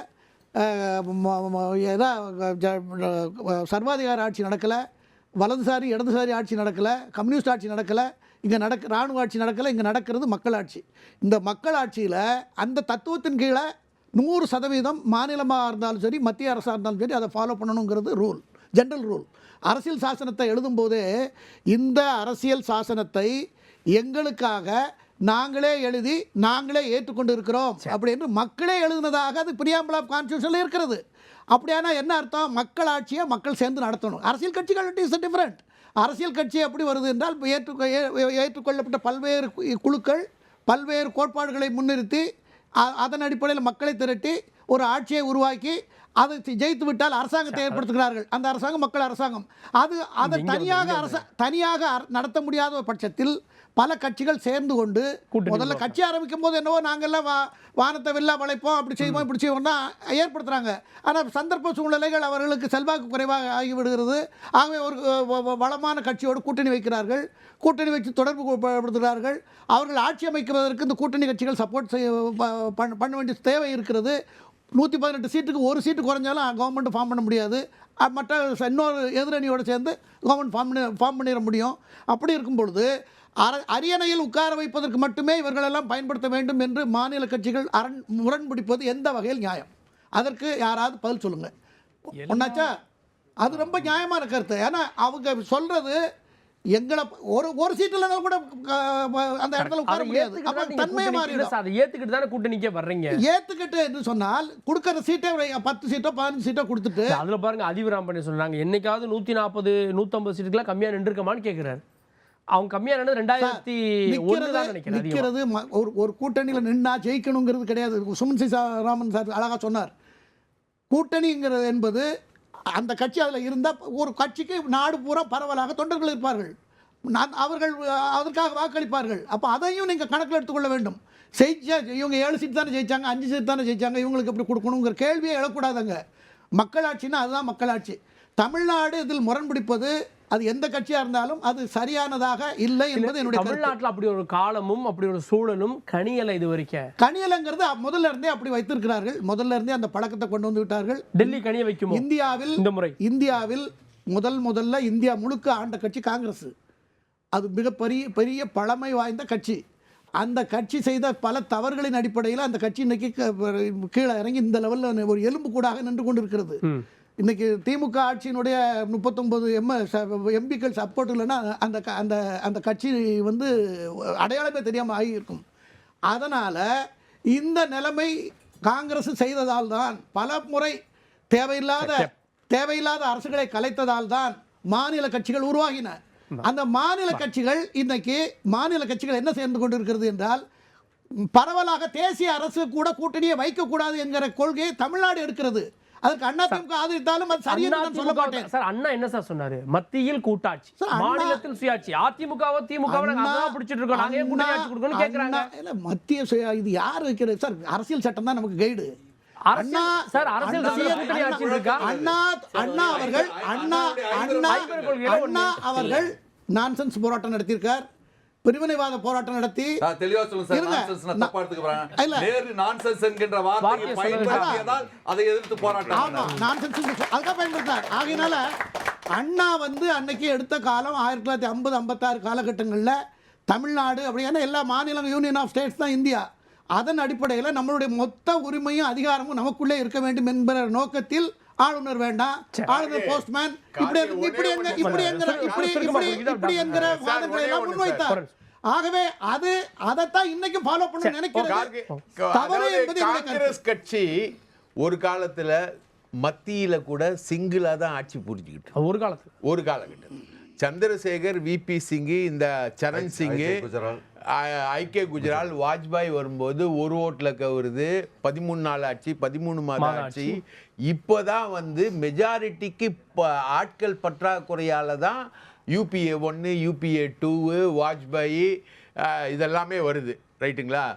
சர்வாதிகார ஆட்சி நடக்கலை, வலதுசாரி இடதுசாரி ஆட்சி நடக்கலை, கம்யூனிஸ்ட் ஆட்சி நடக்கலை, இங்கே இராணுவ ஆட்சி நடக்கலை. இங்கே நடக்கிறது மக்களாட்சி. இந்த மக்களாட்சியில் அந்த தத்துவத்தின் கீழே 100% மாநிலமாக இருந்தாலும் சரி மத்திய அரசாக இருந்தாலும் சரி அதை ஃபாலோ பண்ணணுங்கிறது ரூல், ஜென்ரல் ரூல். அரசியல் சாசனத்தை எழுதும்போதே இந்த அரசியல் சாசனத்தை எங்களுக்காக நாங்களே எழுதி நாங்களே ஏற்றுக்கொண்டு இருக்கிறோம் அப்படின்னு மக்களே எழுதினதாக அது பிரியாம்பிள் ஆஃப் கான்ஸ்டிடியூஷனில் இருக்கிறது. அப்படியானா என்ன அர்த்தம்? மக்களாட்சியை மக்கள் சேர்ந்து நடத்தணும். அரசியல் கட்சிகள் இட் இஸ் டிஃபரெண்ட். அரசியல் கட்சி எப்படி வருது என்றால் ஏற்றுக்கொள்ளப்பட்ட பல்வேறு குழுக்கள் பல்வேறு கோட்பாடுகளை முன்னிறுத்தி அதன் அடிப்படையில் மக்களை திரட்டி ஒரு ஆட்சியை உருவாக்கி அதை ஜெயித்து விட்டால் அரசாங்கத்தை ஏற்படுத்துகிறார்கள். அந்த அரசாங்கம் மக்கள் அரசாங்கம். அதை தனியாக நடத்த முடியாத பட்சத்தில் பல கட்சிகள் சேர்ந்து கொண்டு முதல்ல கட்சி ஆரம்பிக்கும் போது என்னவோ நாங்கள்லாம் வானத்தை வெள்ளா வளைப்போம், அப்படி செய்வோம் இப்படி செய்வோம்னா ஏற்படுத்துகிறாங்க. ஆனால் சந்தர்ப்ப சூழ்நிலைகள் அவர்களுக்கு செல்வாக்கு குறைவாக ஆகிவிடுகிறது. ஆகவே ஒரு வளமான கட்சியோடு கூட்டணி வைக்கிறார்கள். கூட்டணி வச்சு தொடர்பு படுத்துகிறார்கள். அவர்கள் ஆட்சி அமைக்குவதற்கு இந்த கூட்டணி கட்சிகள் சப்போர்ட் பண்ண வேண்டிய தேவை இருக்கிறது. 118 சீட்டுக்கு ஒரு சீட்டு குறைஞ்சாலும் கவர்மெண்ட் ஃபார்ம் பண்ண முடியாது. மற்ற இன்னொரு எதிரணியோடு சேர்ந்து கவர்மெண்ட் ஃபார்ம் பண்ணிட முடியும். அப்படி இருக்கும் பொழுது அரியணையில் உட்கார வைப்பதற்கு மட்டுமே இவர்களெல்லாம் பயன்படுத்த வேண்டும் என்று மாநில கட்சிகள் முரண்பிடிப்பது எந்த வகையில் நியாயம்? அதற்கு யாராவது பதில் சொல்லுங்க. ஒன்னாச்சா அது ரொம்ப நியாயமான கருத்து. ஏன்னா அவங்க சொல்றது எங்களை ஒரு சீட்டுல கூட அந்த இடத்துல உட்கார முடியாது. தன்மையை மாறிடும். அதை ஏத்துக்கிட்டு தானே கூட்டணிக்கே வர்றீங்க. ஏத்துக்கிட்டு என்று சொன்னால் கொடுக்கற சீட்டை 10 சீட்டோ 15 சீட்டோ கொடுத்துட்டு அதுல பாருங்க அதிபராம் பண்ணி சொன்னாங்க என்னைக்காவது 140 150 சீட்டுக்குலாம் கம்மியா நின்றுக்கமான்னு கேட்கிறாரு. அவங்க கம்மியா நின்று 2001 தான் நினைக்கிறேன். நிற்கிறது ஒரு கூட்டணியில் நின்னா ஜெயிக்கணுங்கிறது கிடையாது. சுமன் சி ராமன் சார் அழகா சொன்னார். கூட்டணிங்கிறது என்பது அந்த கட்சி அதில் இருந்தால் ஒரு கட்சிக்கு நாடு பூரா பரவலாக தொண்டர்கள் இருப்பார்கள். அவர்கள் அதற்காக வாக்களிப்பார்கள். அப்போ அதையும் நீங்கள் கணக்கில் எடுத்துக்கொள்ள வேண்டும். இவங்க 7 சீட் தானே ஜெயிச்சாங்க, 5 சீட் தானே ஜெயிச்சாங்க, இவங்களுக்கு எப்படி கொடுக்கணுங்கிற கேள்வியே எழக்கூடாதுங்க. மக்களாட்சின்னா அதுதான் மக்களாட்சி. தமிழ்நாடு இதில் முரண்பிடிப்பது அது எந்த கட்சியாக இருந்தாலும் அது சரியானதாக இல்லை என்பது என்னுடைய கருத்து. தமிழ்நாட்டில் அப்படி ஒரு காலமும் அப்படி ஒரு சூழலும் கனியலை இது வரைக்கும். கனியலைங்கிறது முதல்ல இருந்தே அப்படி வைத்திருக்கிறார்கள். முதல்ல இருந்தே அந்த பழக்கத்தை கொண்டு வந்து விட்டார்கள். டெல்லி கனிய வைக்கும். இந்தியாவில் முதல்ல இந்தியா முழுக்க ஆண்ட கட்சி காங்கிரஸ். அது மிகப்பெரிய பழமை வாய்ந்த கட்சி. அந்த கட்சி செய்த பல தவறுகளின் அடிப்படையில் அந்த கட்சி இன்னைக்கு கீழே இறங்கி இந்த லெவலில் ஒரு எலும்பு கூடாக நின்று கொண்டு இருக்கிறது. இன்னைக்கு திமுக ஆட்சியினுடைய 39 எம்பிக்கள் சப்போர்ட் இல்லைன்னா அந்த கட்சி அடையாளமே தெரியாமல் ஆகியிருக்கும். அதனால் இந்த நிலைமை காங்கிரஸ் செய்ததால் தான் பல முறை தேவையில்லாத அரசுகளை கலைத்ததால் தான் மாநில கட்சிகள் உருவாகின. அந்த மாநில கட்சிகள் இன்னைக்கு என்ன சேர்ந்து கொண்டு இருக்கிறது என்றால் பரவலாக தேசிய அரசு கூட கூட்டணியை வைக்கக்கூடாது என்கிற கொள்கையை தமிழ்நாடு எடுக்கிறது. அதுக்கு அண்ணா திமுக ஆதரித்தாலும் அது சரியான சொல்ல மாட்டேன் சார். அண்ணா என்ன சார் சொன்னாரு? மத்தியில் கூட்டாட்சி, மாநிலத்தில் சுயாட்சி. அதிமுகவை திமுகவை நாங்க பிடிச்சிட்டு இருக்கோம், நாங்க ஏன் கூட்டணி ஆட்சி கொடுக்கணும்னு கேக்குறாங்க. இல்ல மத்திய சுய இது யார் வைக்கிறது சார்? அரசியல் சட்டம் தான் நமக்கு கைடு. அண்ணா சார் அரசியல் கூட்டணி ஆட்சி இருக்கா? அண்ணா அவர்கள் நான்சென்ஸ் போராட்டம் நடத்தியிருக்கார். பிரிவினைவாத போராட்டம் நடத்தி தெளிவா சொல்லுங்க சார். நான்சென்ஸ் தப்பா எடுத்துக்கறாங்க. நேரு நான்சென்ஸ் என்கிற வார்த்தையை பயன்படுத்தியதால் அதை எதிர்த்து போராட்டம். ஆமா நான்சென்ஸ் அதுக்காக பயன்படுத்தார். ஆகையினால அண்ணா அன்னைக்கு எடுத்த காலம் 1950 56 காலகட்டங்களில் தமிழ்நாடு அப்படின்னா எல்லா மாநிலம் யூனியன் ஆஃப் ஸ்டேட்ஸ் தான் இந்தியா. அதன் அடிப்படையில் நம்மளுடைய மொத்த உரிமையும் அதிகாரமும் நமக்குள்ளே இருக்க வேண்டும் என்கிற நோக்கத்தில் ஆளுநர் வேண்டாம், ஆளுநர் போஸ்ட்மேன் இப்படி என்கிற வாதங்களை எல்லாம் முன்வைத்தார். ஆகவே அதைத்தான் இன்னைக்கும் ஃபாலோ பண்ண நினைக்கிறது தவறு என்பது காங்கிரஸ் கட்சி ஒரு காலத்துல மத்தியில கூட சிங்கிளா தான் ஆட்சி புரிஞ்சுக்கிட்டு ஒரு காலகட்டம் சந்திரசேகர், விபி சிங், இந்த சரண் சிங், ஐக்கிய குஜரால், வாஜ்பாய் வரும்போது ஒரு ஓட்டுல கவுருது 13 நாள் ஆட்சி, 13 மாத ஆட்சி. இப்போதான் மெஜாரிட்டிக்கு ஆட்கள் பற்றாக்குறையால தான் UPA 1, UPA 2, வாஜ்பாய் இதெல்லாமே வருது. ரைட்டுங்களா?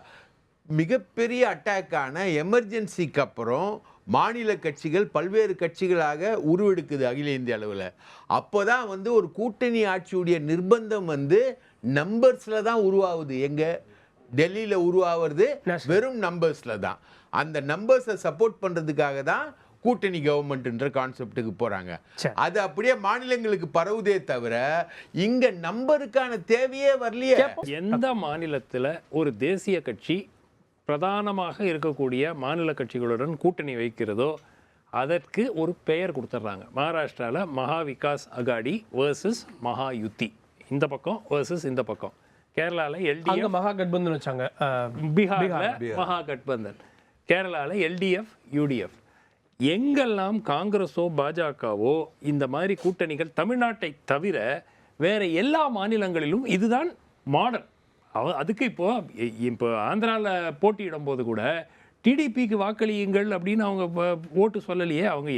மிகப்பெரிய அட்டாக்கான எமர்ஜென்சிக்கு அப்புறம் மாநில கட்சிகள் பல்வேறு கட்சிகளாக உருவெடுக்குது அகில இந்திய அளவில். அப்போ தான் ஒரு கூட்டணி ஆட்சியுடைய நிர்பந்தம் நம்பர்ஸில் தான் உருவாகுது. எங்கே டெல்லியில் உருவாகிறது வெறும் நம்பர்ஸில் தான். அந்த நம்பர்ஸை சப்போர்ட் பண்ணுறதுக்காக தான் கூட்டணி கவர்மெண்ட்ன்ற கான்செப்டுக்கு போகிறாங்க. அது அப்படியே மாநிலங்களுக்கு பரவுதே தவிர இங்கே நம்பருக்கான தேவையே வரலையே. எந்த மாநிலத்தில் ஒரு தேசிய கட்சி பிரதானமாக இருக்கக்கூடிய மாநில கட்சிகளுடன் கூட்டணி வைக்கிறதோ அதற்கு ஒரு பெயர் கொடுத்துட்றாங்க. மகாராஷ்டிராவில் மகா விகாஸ் அகாடி வர்சஸ் மகா யுத்தி, இந்த பக்கம் வர்சஸ் இந்த பக்கம். கேரளாவில் LDF மகா கட்பந்தன் வச்சாங்க. பீகாரில் மகா கட்பந்தன், கேரளாவில் LDF UDF. எங்கெல்லாம் காங்கிரஸோ பாஜகவோ இந்த மாதிரி கூட்டணிகள் தமிழ்நாட்டை தவிர வேற எல்லா மாநிலங்களிலும் இதுதான் மாடல். அதுக்கு இப்போ ஆந்திராவில் போட்டியிடும் போது கூட டிடிபிக்கு வாக்களியுங்கள் அப்படின்னு அவங்க ஓட்டு சொல்லலையே. அவங்க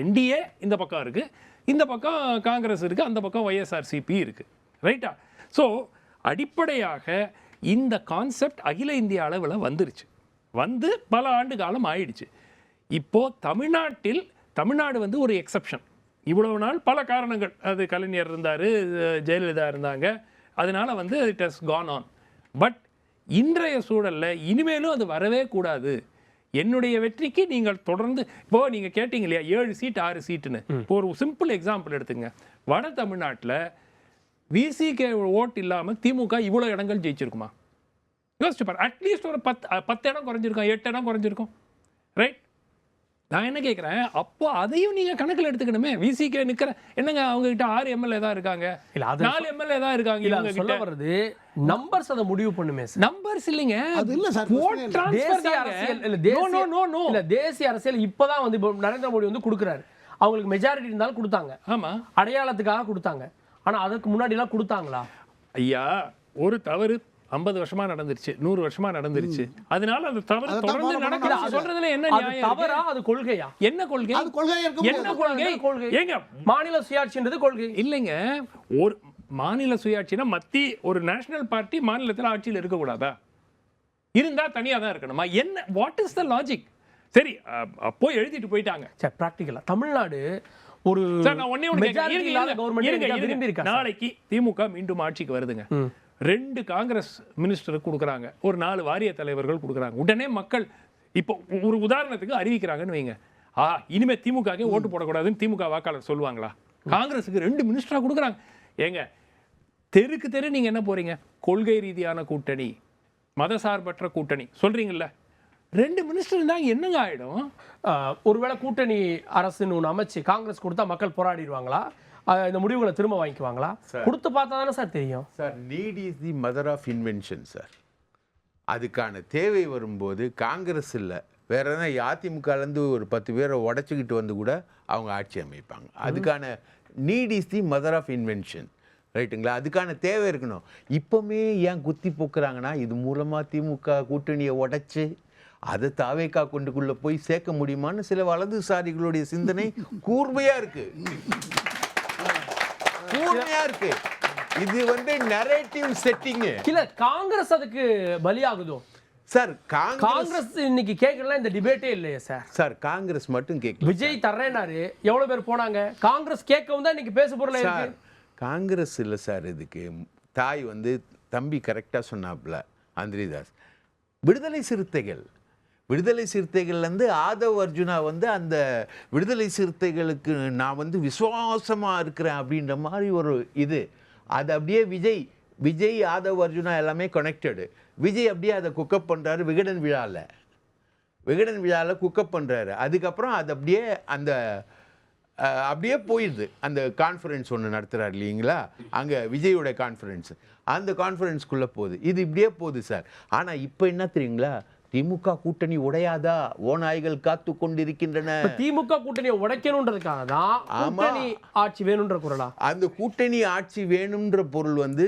என்டிஏ இந்த பக்கம் இருக்குது, இந்த பக்கம் காங்கிரஸ் இருக்குது, அந்த பக்கம் ஒய்எஸ்ஆர்சிபி இருக்குது. ரைட்டா? ஸோ அடிப்படையாக இந்த கான்செப்ட் அகில இந்திய அளவில் வந்து பல ஆண்டு காலம் ஆயிடுச்சு. இப்போது தமிழ்நாடு வந்து ஒரு எக்ஸப்ஷன். இவ்வளவு நாள் பல காரணங்கள், அது கலைஞர் இருந்தார், ஜெயலலிதா இருந்தாங்க, அதனால வந்து it has gone on. But இன்றைய சூழலில் இனிமேலும் அது வரவே கூடாது. என்னுடைய வெற்றிக்கு நீங்கள் தொடர்ந்து, இப்போ நீங்கள் கேட்டீங்க இல்லையா 7 சீட் 6 சீட்டுன்னு, இப்போ ஒரு சிம்பிள் எக்ஸாம்பிள் எடுத்துங்க. வட தமிழ்நாட்டில் விசிகே ஓட்டு இல்லாமல் திமுக இவ்வளோ இடங்கள் ஜெயிச்சிருக்குமா? யோசிச்சு பாரு. அட்லீஸ்ட் ஒரு 10 இடம் குறைஞ்சிருக்கும், 8 இடம் குறைஞ்சிருக்கும். ரைட்? நான் என்ன கேட்குறேன், அப்போ அதையும் நீங்கள் கணக்கில் எடுத்துக்கணுமே. விசிகே நிற்கிற என்னங்க, அவங்க கிட்ட 6 எம்எல்ஏ தான் இருக்காங்க, 4 எம்எல்ஏ தான் இருக்காங்க. இல்ல சொல்ல வர்றது நம்பர்ஸ் அதை முடிவு பண்ணுமே சார். நம்பர்ஸ் இல்லைங்க, அது இல்ல சார். தேசிய அரசியல் இல்ல தேசிய அரசியல் இப்பதான் வந்து நரேந்திர மோடி வந்து கொடுக்குறாரு. அவங்களுக்கு மெஜாரிட்டி இருந்தாலும் கொடுத்தாங்க, ஆமா, அடையாளத்துக்காக கொடுத்தாங்க. ஆனா அதுக்கு முன்னாடி எல்லாம் கொடுத்தாங்களா? ஐயா, ஒரு தவறு 50 வருஷமா நடந்துருச்சு, 100 வருஷமா நடந்துருச்சு. அதனால அந்த தவறு தொடர்ந்து நடக்குது. சொல்றதுல என்ன நியாயம்? தவறா? அது கொள்கையா? என்ன கொள்கை? அது கொள்கையா இருக்கும். என்ன கொள்கை? ஏங்க, மாநில சுயாட்சின்றது கொள்கை இல்லைங்க. ஒரு மாநில சுயாட்சினா ஒரு நேஷனல் பார்ட்டி மாநிலத்தில் ஆட்சியில் இருக்கக்கூடாதா? இருந்தா தனியா தான் இருக்கணுமா? என்ன, வாட் இஸ் த லாஜிக்? சரி, அப்போ எழுதிட்டு போயிட்டாங்க. சரி, பிராக்டிகலா தமிழ்நாடு ஒரு நாளைக்கு திமுக மீண்டும் ஆட்சிக்கு வருதுங்க, 2 காங்கிரஸ் மினிஸ்டர் கொடுக்குறாங்க, ஒரு 4 வாரிய தலைவர்கள் கொடுக்குறாங்க. உடனே மக்கள் இப்போ ஒரு உதாரணத்துக்கு அறிவிக்கிறாங்கன்னு வைங்க, இனிமே திமுக ஓட்டு போடக்கூடாதுன்னு திமுக வாக்காளர் சொல்லுவாங்களா? காங்கிரஸுக்கு 2 மினிஸ்டரா கொடுக்குறாங்க. ஏங்க, தெருக்கு தெரு நீங்க என்ன போறீங்க? கொள்கை ரீதியான கூட்டணி, மதசார்பற்ற கூட்டணி சொல்றீங்கல்ல, 2 மினிஸ்டர் இருந்தாங்க, என்னங்க ஆயிடும்? ஒருவேளை கூட்டணி அரசுன்னு ஒன்று அமைச்சு காங்கிரஸ் கொடுத்தா மக்கள் போராடிடுவாங்களா? இந்த முடிவுகளை திரும்ப வாங்கிக்குவாங்களா? கொடுத்து பார்த்தா தானே சார் தெரியும். Sir, need is the mother of invention sir. அதுக்கான தேவை வரும்போது காங்கிரஸ் இல்லை, வேற எதனா அதிமுகலேருந்து ஒரு 10 பேரை உடச்சிக்கிட்டு வந்து கூட அவங்க ஆட்சி அமைப்பாங்க. அதுக்கான need is the mother of invention. ரைட்டுங்களா? அதுக்கான தேவை இருக்கணும். இப்போவுமே ஏன் குத்தி போக்குறாங்கன்னா, இது மூலமாக திமுக கூட்டணியை உடைச்சு அதை தாவேக்கா கொண்டுக்குள்ளே போய் சேர்க்க முடியுமான்னு சில வலதுசாரிகளுடைய சிந்தனை கூர்மையாக இருக்கு. இது வந்து நரேட்டிவ் செட்டிங். இல்ல, காங்கிரஸ் அதுக்கு பலியாகுதோ சார்? காங்கிரஸ் இன்னைக்கு கேட்கலாம், இந்த டிபேட்டே இல்லையே சார். சார், காங்கிரஸ் மட்டும் கேட்கல. விஜய் தர்றேனாரு, எவ்வளவு பேர் போனாங்க? காங்கிரஸ் கேட்கவும் தான் இன்னைக்கு பேச பொருளா இருக்கு. காங்கிரஸ் இல்லை சார், இதுக்கு தாய் வந்து தம்பி கரெக்டாக சொன்னாப்புல அந்திரிதாஸ். விடுதலை சிறுத்தைகள்லேருந்து ஆதவ் அர்ஜுனா வந்து அந்த விடுதலை சிறுத்தைகளுக்கு நான் வந்து விசுவாசமாக இருக்கிறேன் அப்படின்ற மாதிரி ஒரு இது. அது அப்படியே விஜய் ஆதவ் அர்ஜுனா எல்லாமே கனெக்டடு. விஜய் அப்படியே அதை குக்கப் பண்ணுறாரு விகடன் விழாவில் குக்கப் பண்ணுறாரு. அதுக்கப்புறம் அது அப்படியே போயிடுது. அந்த கான்ஃபரன்ஸ் ஒன்று நடத்துகிறார் இல்லைங்களா, அங்கே விஜயோட கான்ஃபரன்ஸ், அந்த கான்ஃபரன்ஸ்குள்ளே போகுது. இது இப்படியே போகுது சார். ஆனால் இப்போ என்ன தெரியுங்களா, திமுக கூட்டணி உடையாதா, ஓநாய்கள் காத்து கொண்டிருக்கின்றன. திமுக கூட்டணியை உடைக்கணும்ன்றதுக்காக தான் கூட்டணி ஆட்சி வேணும்ன்ற குரலா? அந்த கூட்டணி ஆட்சி வேணும்ன்ற பொருள் வந்து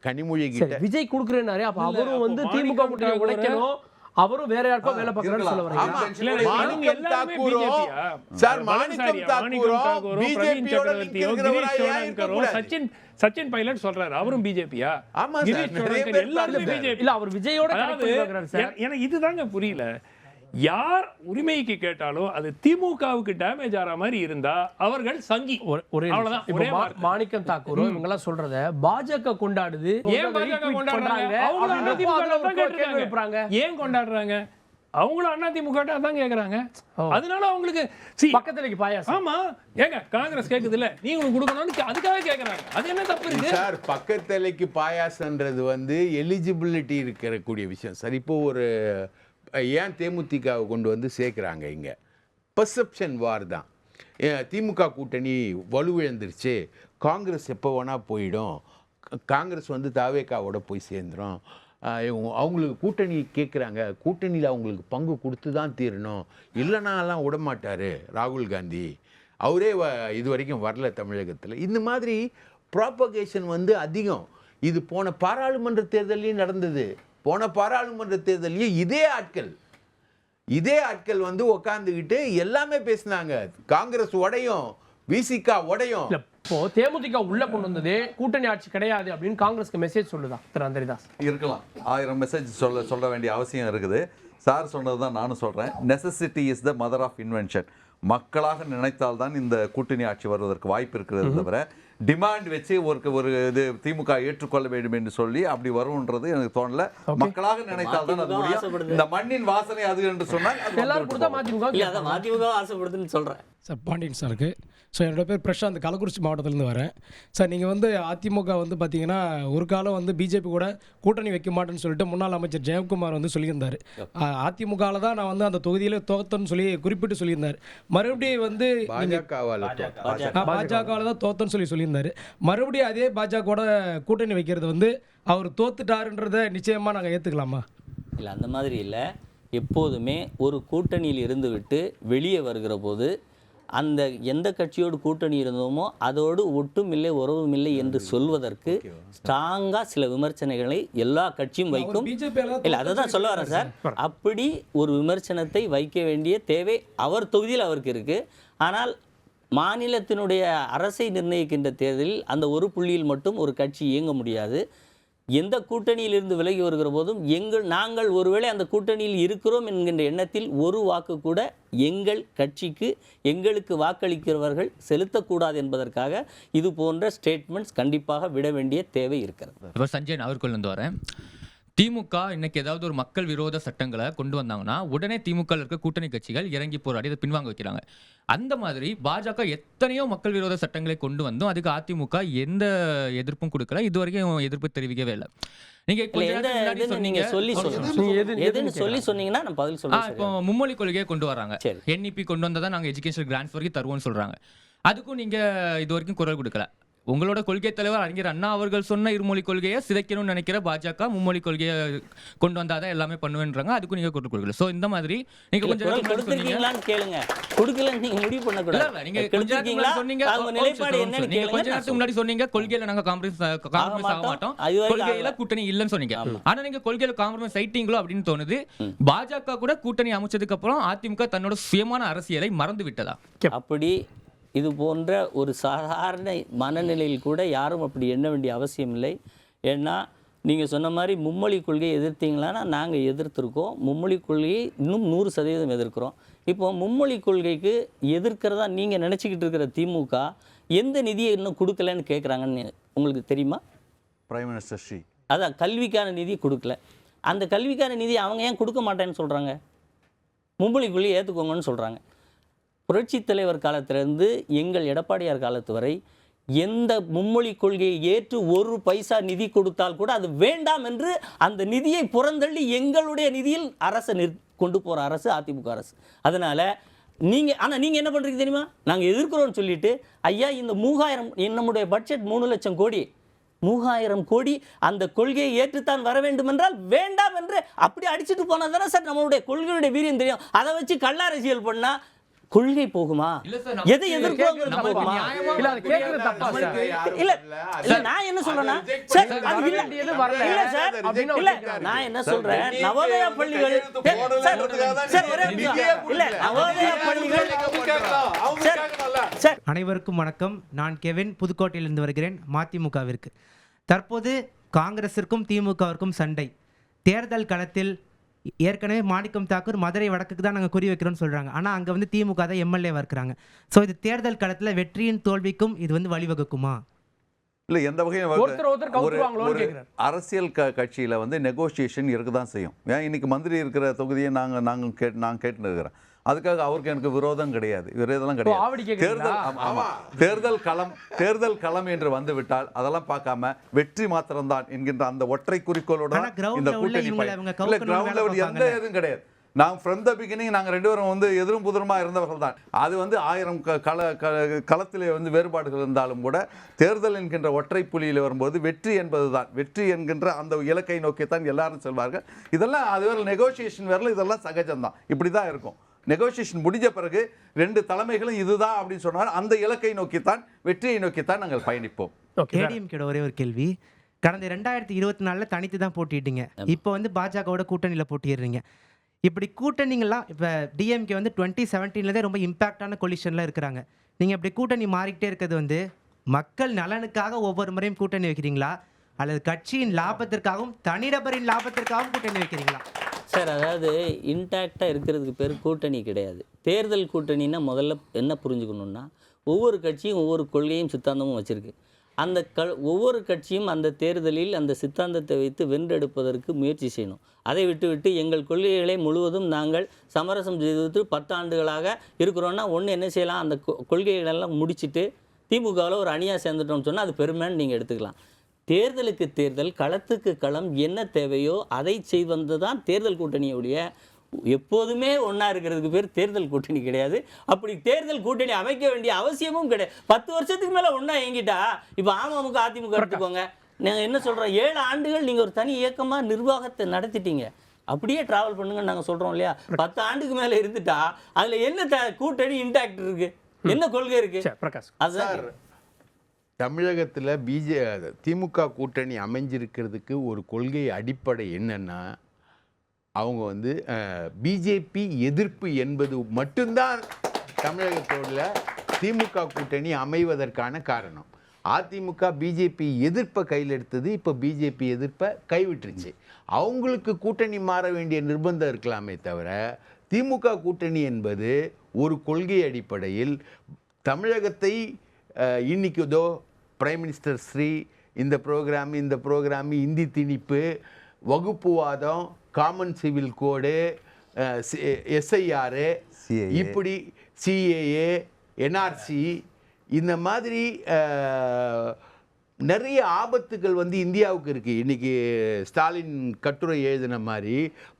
கனிமொழி கிட்ட விஜய் கொடுக்குறேன்னாரு. அப்ப அவரும் வந்து திமுக கூட்டணியை உடைக்கணும், அவரும் வேற யாருக்கோ வேலை பார்க்கறான்னு சொல்ல வரீங்க. சச்சின் பைலட் சொல்றாரு, அவரும் பிஜேபியா? இல்ல, அவர் விஜயோட எனக்கு இதுதாங்க புரியல. யார் உரிமைக்கு கேட்டாலும் அது திமுகவுக்கு டேமேஜ் ஆற மாதிரி இருந்தா அவர்கள் சங்கி. அவ்வளவுதான். மாணிக்கம் தாக்கூர் இவங்க எல்லாம் சொல்றத பாஜக கொண்டாடுது. ஏன் பாஜக கொண்டாடுறாங்க? ஏன் கொண்டாடுறாங்க? அவங்களும் அதிமுக தான் கேக்குறாங்க. அதனால அவங்களுக்கு பக்கத்துல பாயாசம். ஆமா, ஏங்க காங்கிரஸ் கேக்குது இல்ல, நீங்களும் கொடுக்கணும்னு அதுக்காக கேக்குறாங்க. அது என்ன தப்பு இருக்கு சார்? பக்கத்தலைக்கு பாயாசன்றது வந்து எலிஜிபிலிட்டி இருக்கக்கூடிய விஷயம் சார். இப்போ ஒரு ஏன் தேமுதிகவை கொண்டு வந்து சேர்க்குறாங்க இங்கே, பர்செப்ஷன் வார் தான். திமுக கூட்டணி வலுவிழந்துருச்சு, காங்கிரஸ் எப்போ வேணால் போயிடும், காங்கிரஸ் வந்து தாவேக்காவோட போய் சேர்ந்துடும், அவங்களுக்கு கூட்டணி கேட்குறாங்க, கூட்டணியில் அவங்களுக்கு பங்கு கொடுத்து தான் தீரணும், இல்லைனாலாம் விடமாட்டார் ராகுல் காந்தி அவரே இது வரைக்கும் வரல தமிழகத்தில். இந்த மாதிரி ப்ராபகேஷன் வந்து அதிகம். இது போன பாராளுமன்ற தேர்தலையும் நடந்தது. போன பாராளுமன்ற தேர்தலையும் இதே ஆட்கள் வந்து உக்காந்துக்கிட்டு எல்லாமே பேசினாங்க. காங்கிரஸ் உடையும், விசிகா உடையும். இப்போ தேமுதிக உள்ள கொண்டு வந்தது கூட்டணி ஆட்சி கிடையாது அப்படின்னு காங்கிரஸ்க்கு மெசேஜ் சொல்லுதா திரு அந்தரிதாஸ்? இருக்கலாம், 1000 மெசேஜ் சொல்ல வேண்டிய அவசியம் இருக்குது. சார் சொன்னது தான் நானும் சொல்கிறேன். Necessity is the mother of invention. மக்களாக நினைத்தால்தான் இந்த கூட்டணி ஆட்சி வருவதற்கு வாய்ப்பு இருக்கிறது தவிர டிமாண்ட் வச்சு ஒரு இது திமுக ஏற்றுக்கொள்ள வேண்டும் என்று சொல்லி அப்படி வரும்ன்றது எனக்கு தோணல. மக்களாக நினைத்தால் தான் அது முடியும். இந்த மண்ணின் வாசனை அது என்று சொன்னால் எல்லாரும் கொடுத்தா மதிமுக ஆசைப்படுதுன்னு சொல்றேன். சார் பாண்டியன் சாருக்கு. ஸோ என்னோட பேர் பிரசாந்த், கள்ளக்குறிச்சி மாவட்டத்திலேருந்து வரேன். சார் நீங்கள் வந்து அதிமுக வந்து பார்த்தீங்கன்னா ஒரு காலம் வந்து பிஜேபி கூட கூட்டணி வைக்க மாட்டேன்னு சொல்லிட்டு முன்னாள் அமைச்சர் ஜெயக்குமார் வந்து சொல்லியிருந்தார். அதிமுகவில் தான் நான் வந்து அந்த தொகுதியில் தோத்தன்னு சொல்லி குறிப்பிட்டு சொல்லியிருந்தார். மறுபடியும் வந்து பாஜகவில் தான் தோத்தன்னு சொல்லியிருந்தார். மறுபடியும் அதே பாஜகவோட கூட்டணி வைக்கிறது வந்து அவர் தோத்துட்டாருன்றதை நிச்சயமாக நாங்கள் ஏற்றுக்கலாமா? இல்லை, அந்த மாதிரி இல்லை. எப்போதுமே ஒரு கூட்டணியில் இருந்து விட்டு வெளியே வருகிற போது அந்த எந்த கட்சியோடு கூட்டணி இருந்தோமோ அதோடு ஒட்டும் இல்லை உறவும் இல்லை என்று சொல்வதற்கு ஸ்ட்ராங்காக சில விமர்சனங்களை எல்லா கட்சியும் வைக்கும். இல்லை, அதை தான் சொல்ல வரேன் சார். அப்படி ஒரு விமர்சனத்தை வைக்க வேண்டிய தேவை அவர் தொகுதியில் அவருக்கு இருக்குது. ஆனால் மாநிலத்தினுடைய அரசை நிர்ணயிக்கின்ற தேர்தலில் அந்த ஒரு புள்ளியில் மட்டும் ஒரு கட்சி இயங்க முடியாது. எந்த கூட்டணியிலிருந்து விலகி வருகிற போதும் நாங்கள் ஒருவேளை அந்த கூட்டணியில் இருக்கிறோம் என்கின்ற எண்ணத்தில் ஒரு வாக்கு கூட எங்கள் கட்சிக்கு எங்களுக்கு வாக்களிக்கிறவர்கள் செலுத்தக்கூடாது என்பதற்காக இது போன்ற ஸ்டேட்மெண்ட்ஸ் கண்டிப்பாக விட வேண்டிய தேவை இருக்கிறது. இப்போ சஞ்சய் நாகர்கோவில் வந்து வரேன். திமுக இன்னைக்கு ஏதாவது ஒரு மக்கள் விரோத சட்டங்களை கொண்டு வந்தாங்கன்னா உடனே திமுக இருக்க கூட்டணி கட்சிகள் இறங்கி போராடி அதை பின்வாங்க வைக்கிறாங்க. அந்த மாதிரி பாஜக எத்தனையோ மக்கள் விரோத சட்டங்களை கொண்டு வந்தும் அதுக்கு அதிமுக எந்த எதிர்ப்பும் கொடுக்கல, இது வரைக்கும் எதிர்ப்பு தெரிவிக்கவே இல்லை. இப்போ மும்மொழி கொள்கையை கொண்டு வராங்க. NEP கொண்டு வந்தா நாங்க எஜுகேஷன் கிராண்ட்ஸ் வரைக்கும் தருவோம்னு சொல்றாங்க. அதுக்கும் நீங்க இது வரைக்கும் குரல் கொடுக்கல. உங்களோட கொள்கை தலைவர் அறிஞர் அண்ணா அவர்கள் சொன்ன இருமொழி கொள்கையை சிதைக்கணும்னு நினைக்கிற பாஜக மும்மொழி கொள்கையை கொண்டு வந்தாதான் எல்லாமே பண்ணுவேன்றாங்க. அதுக்கும் நீங்க குரல் கொடுக்கல. சோ இந்த மாதிரி நீங்க கொஞ்சம் கேளுங்க, கொடுக்கல நீங்க முடிவு பண்ண கூடாது. நீங்க கொஞ்ச நேரத்துக்கு முன்னாடி சொன்னீங்க கொள்கையில நாங்க காம்ப்ரமைஸ் ஆக மாட்டோம், கொள்கையில கூட்டணி இல்லைன்னு சொன்னீங்க. ஆனா நீங்க கொள்கையில காம்ப்ரமைஸ் ஆயிட்டீங்களோ அப்படின்னு தோணுது. பாஜக கூட கூட்டணி அமைச்சதுக்கு அப்புறம் அதிமுக தன்னோட சுயமான அரசியலை மறந்து விட்டதா? அப்படி இது போன்ற ஒரு சாதாரண மனநிலையில் கூட யாரும் அப்படி எண்ண வேண்டிய அவசியம் இல்லை. ஏன்னா நீங்கள் சொன்ன மாதிரி மும்மொழி கொள்கையை எதிர்த்தீங்களான்னா நாங்கள் எதிர்த்திருக்கோம். மும்மொழி கொள்கையை இன்னும் 100% எதிர்க்கிறோம். இப்போ மும்மொழி கொள்கைக்கு எதிர்க்கிறதா நீங்கள் நினச்சிக்கிட்டு இருக்கிற திமுக எந்த நிதியை இன்னும் கொடுக்கலன்னு கேட்குறாங்கன்னு உங்களுக்கு தெரியுமா? பிரைம் மினிஸ்டர் ஸ்ரீ அதான் கல்விக்கான நிதி கொடுக்கல. அந்த கல்விக்கான நிதி அவங்க ஏன் கொடுக்க மாட்டேன்னு சொல்கிறாங்க? மும்மொழி கொள்கையை ஏற்றுக்கோங்கன்னு சொல்கிறாங்க. புரட்சி தலைவர் காலத்திலிருந்து எங்கள் எடப்பாடியார் காலத்து வரை எந்த மும்மொழி கொள்கையை ஏற்று ஒரு பைசா நிதி கொடுத்தால் கூட அது வேண்டாம் என்று அந்த நிதியை புறந்தள்ளி எங்களுடைய நிதியில் அரசு கொண்டு போகிற அரசு அதிமுக அரசு. அதனால் நீங்கள் என்ன பண்ணுறீங்க தெரியுமா? நாங்கள் எதிர்க்கிறோம்னு சொல்லிட்டு ஐயா இந்த 3000 நம்முடைய பட்ஜெட் 3 லட்சம் கோடி, 3000 கோடி அந்த கொள்கையை ஏற்றுத்தான் வர வேண்டும் என்றால் வேண்டாம் என்று அப்படி அடிச்சுட்டு போனால் தானே சார் நம்மளுடைய கொள்கையுடைய வீரியம் தெரியும். அதை வச்சு கள்ள அரசியல் பண்ணால் கொள்கை போகுமா? எதை எதிர்க்கிறோம் போகுமா? இல்ல அது கேக்குறது தப்பா சார்? இல்ல நான் என்ன சொல்றேன்னா சார் அது இல்ல சார் இல்ல நான் என்ன சொல்றேன், நவோதயா பள்ளிகள் சார் இல்ல நவோதயா பள்ளிகள் சார். அனைவருக்கும் வணக்கம். நான் கெவின், புதுக்கோட்டையிலிருந்து வருகிறேன். மதிமுகவிற்கு தற்போது காங்கிரசிற்கும் திமுகவிற்கும் சண்டை. தேர்தல் களத்தில் ஏற்கனவே மாணிக்கம் தாக்கூர் மதுரை வடக்குக்கு தான் நாங்கள் குறி வைக்கிறோம்னு சொல்கிறாங்க. ஆனால் அங்கே வந்து திமுக தான் எம்எல்ஏவாக இருக்கிறாங்க. ஸோ இது தேர்தல் களத்தில் வெற்றியின் தோல்விக்கும் இது வந்து வழிவகுக்குமா? இல்லை, எந்த வகையும் ஒரு அரசியல் கட்சியில் வந்து நெகோசியேஷன் இருக்க தான் செய்யும். ஏன் இன்னைக்கு மந்திரி இருக்கிற தொகுதியை நாங்கள் கேட்டுன்னு இருக்கிறேன். அதுக்காக அவருக்கு எனக்கு விரோதம் கிடையாது, விரோதம் கிடையாது. தேர்தல் களம் என்று வந்து விட்டால் அதெல்லாம் பார்க்காம வெற்றி மாத்திரம்தான் என்கின்ற அந்த ஒற்றை குறிக்கோளுடன் இந்த கூட்டணி கிரவுண்ட் லெவல் எந்த எதுவும் கிடையாது. நாங்கள் ஃப்ரம் த பிகினிங் நாங்கள் 2 பேரும் வந்து எதிரும் புதிரமாக இருந்தவர்கள் தான். அது வந்து 1000 களத்திலே வந்து வேறுபாடுகள் இருந்தாலும் கூட தேர்தல் என்கின்ற ஒற்றை புள்ளியில் வரும்போது வெற்றி என்பது தான், வெற்றி என்கின்ற அந்த இலக்கை நோக்கித்தான் எல்லாரும் செல்வார்கள். இதெல்லாம் அது வேறு நெகோசியேஷன் வேறு, இதெல்லாம் சகஜம்தான், இப்படி தான் இருக்கும். நெகோசியேஷன் முடிஞ்ச பிறகு 2 தலைமைகளும் இதுதான் அப்படின்னு சொன்னார். அந்த இலக்கை நோக்கித்தான், வெற்றியை நோக்கித்தான் நாங்கள் பயணிப்போம். ஏடிஎம்கேட ஒரே ஒரு கேள்வி. கடந்த 2024 தனித்து தான் போட்டிட்டீங்க, இப்போ வந்து பாஜகவோட கூட்டணியில் போட்டிடுறீங்க. இப்படி கூட்டணிங்கெல்லாம் இப்போ டிஎம்கே வந்து 2017 ரொம்ப இம்பாக்டான கொலிஷனில் இருக்கிறாங்க. நீங்கள் இப்படி கூட்டணி மாறிக்கிட்டே இருக்கிறது வந்து மக்கள் நலனுக்காக ஒவ்வொரு முறையும் கூட்டணி வைக்கிறீங்களா, அல்லது கட்சியின் லாபத்திற்காகவும் தனிநபரின் லாபத்திற்காகவும் கூட்டணி வைக்கிறீங்களா? சார், அதாவது இன்டாக்டாக இருக்கிறதுக்கு பேர் கூட்டணி கிடையாது. தேர்தல் கூட்டணின்னா முதல்ல என்ன புரிஞ்சுக்கணுன்னா, ஒவ்வொரு கட்சியும் ஒவ்வொரு கொள்கையும் சித்தாந்தமும் வச்சுருக்கு. அந்த ஒவ்வொரு கட்சியும் அந்த தேர்தலில் அந்த சித்தாந்தத்தை வைத்து வென்றெடுப்பதற்கு முயற்சி செய்யணும். அதை விட்டுவிட்டு எங்கள் கொள்கைகளை முழுவதும் நாங்கள் சமரசம் செய்து 10 ஆண்டுகளாக இருக்கிறோன்னா ஒன்று என்ன செய்யலாம், அந்த கொள்கைகளெல்லாம் முடிச்சுட்டு திமுகவில் ஒரு அணியாக சேர்ந்துட்டோம்னு சொன்னால் அது பெருமைன்னு நீங்கள் எடுத்துக்கலாம். தேர்தலுக்கு தேர்தல், களத்துக்கு களம் என்ன தேவையோ அதை செய்வது தான் தேர்தல் கூட்டணியுடைய. எப்போதுமே ஒன்றா இருக்கிறதுக்கு பேர் தேர்தல் கூட்டணி கிடையாது. அப்படி தேர்தல் கூட்டணி அமைக்க வேண்டிய அவசியமும் கிடையாது. 10 வருஷத்துக்கு மேலே ஒன்றா இயங்கிட்டா, இப்போ அமமுக அதிமுக எடுத்துக்கோங்க, நாங்கள் என்ன சொல்கிறோம், 7 ஆண்டுகள் நீங்கள் ஒரு தனி இயக்கமாக நிர்வாகத்தை நடத்திட்டீங்க, அப்படியே ட்ராவல் பண்ணுங்கன்னு நாங்கள் சொல்கிறோம் இல்லையா? 10 ஆண்டுக்கு மேலே இருந்துட்டா அதில் என்ன கூட்டணி இன்டாக்ட் இருக்குது, என்ன கொள்கை இருக்குது? பிரகாஷ், சார், தமிழகத்தில் திமுக கூட்டணி அமைஞ்சிருக்கிறதுக்கு ஒரு கொள்கை அடிப்படை என்னன்னா, அவங்க வந்து பிஜேபி எதிர்ப்பு என்பது மட்டும்தான் தமிழகத்தோட திமுக கூட்டணி அமைவதற்கான காரணம். அதிமுக பிஜேபி எதிர்ப்பை கையில் எடுத்தது, இப்போ பிஜேபி எதிர்ப்பை கைவிட்டுருச்சு. அவங்களுக்கு கூட்டணி மாற வேண்டிய நிர்பந்தம் இருக்கலாமே தவிர, திமுக கூட்டணி என்பது ஒரு கொள்கை அடிப்படையில் தமிழகத்தை இன்னைக்கு ஏதோ பிரைம் மினிஸ்டர் ஸ்ரீ இந்த ப்ரோக்ராம் இந்தி திணிப்பு, வகுப்புவாதம், காமன் சிவில் கோடு, எஸ்ஐஆர், இப்படி சிஏஏ, என்ஆர்சி, இந்த மாதிரி நிறைய ஆபத்துகள் வந்து இந்தியாவுக்கு இருக்குது. இன்றைக்கி ஸ்டாலின் கட்டுரை எழுதின மாதிரி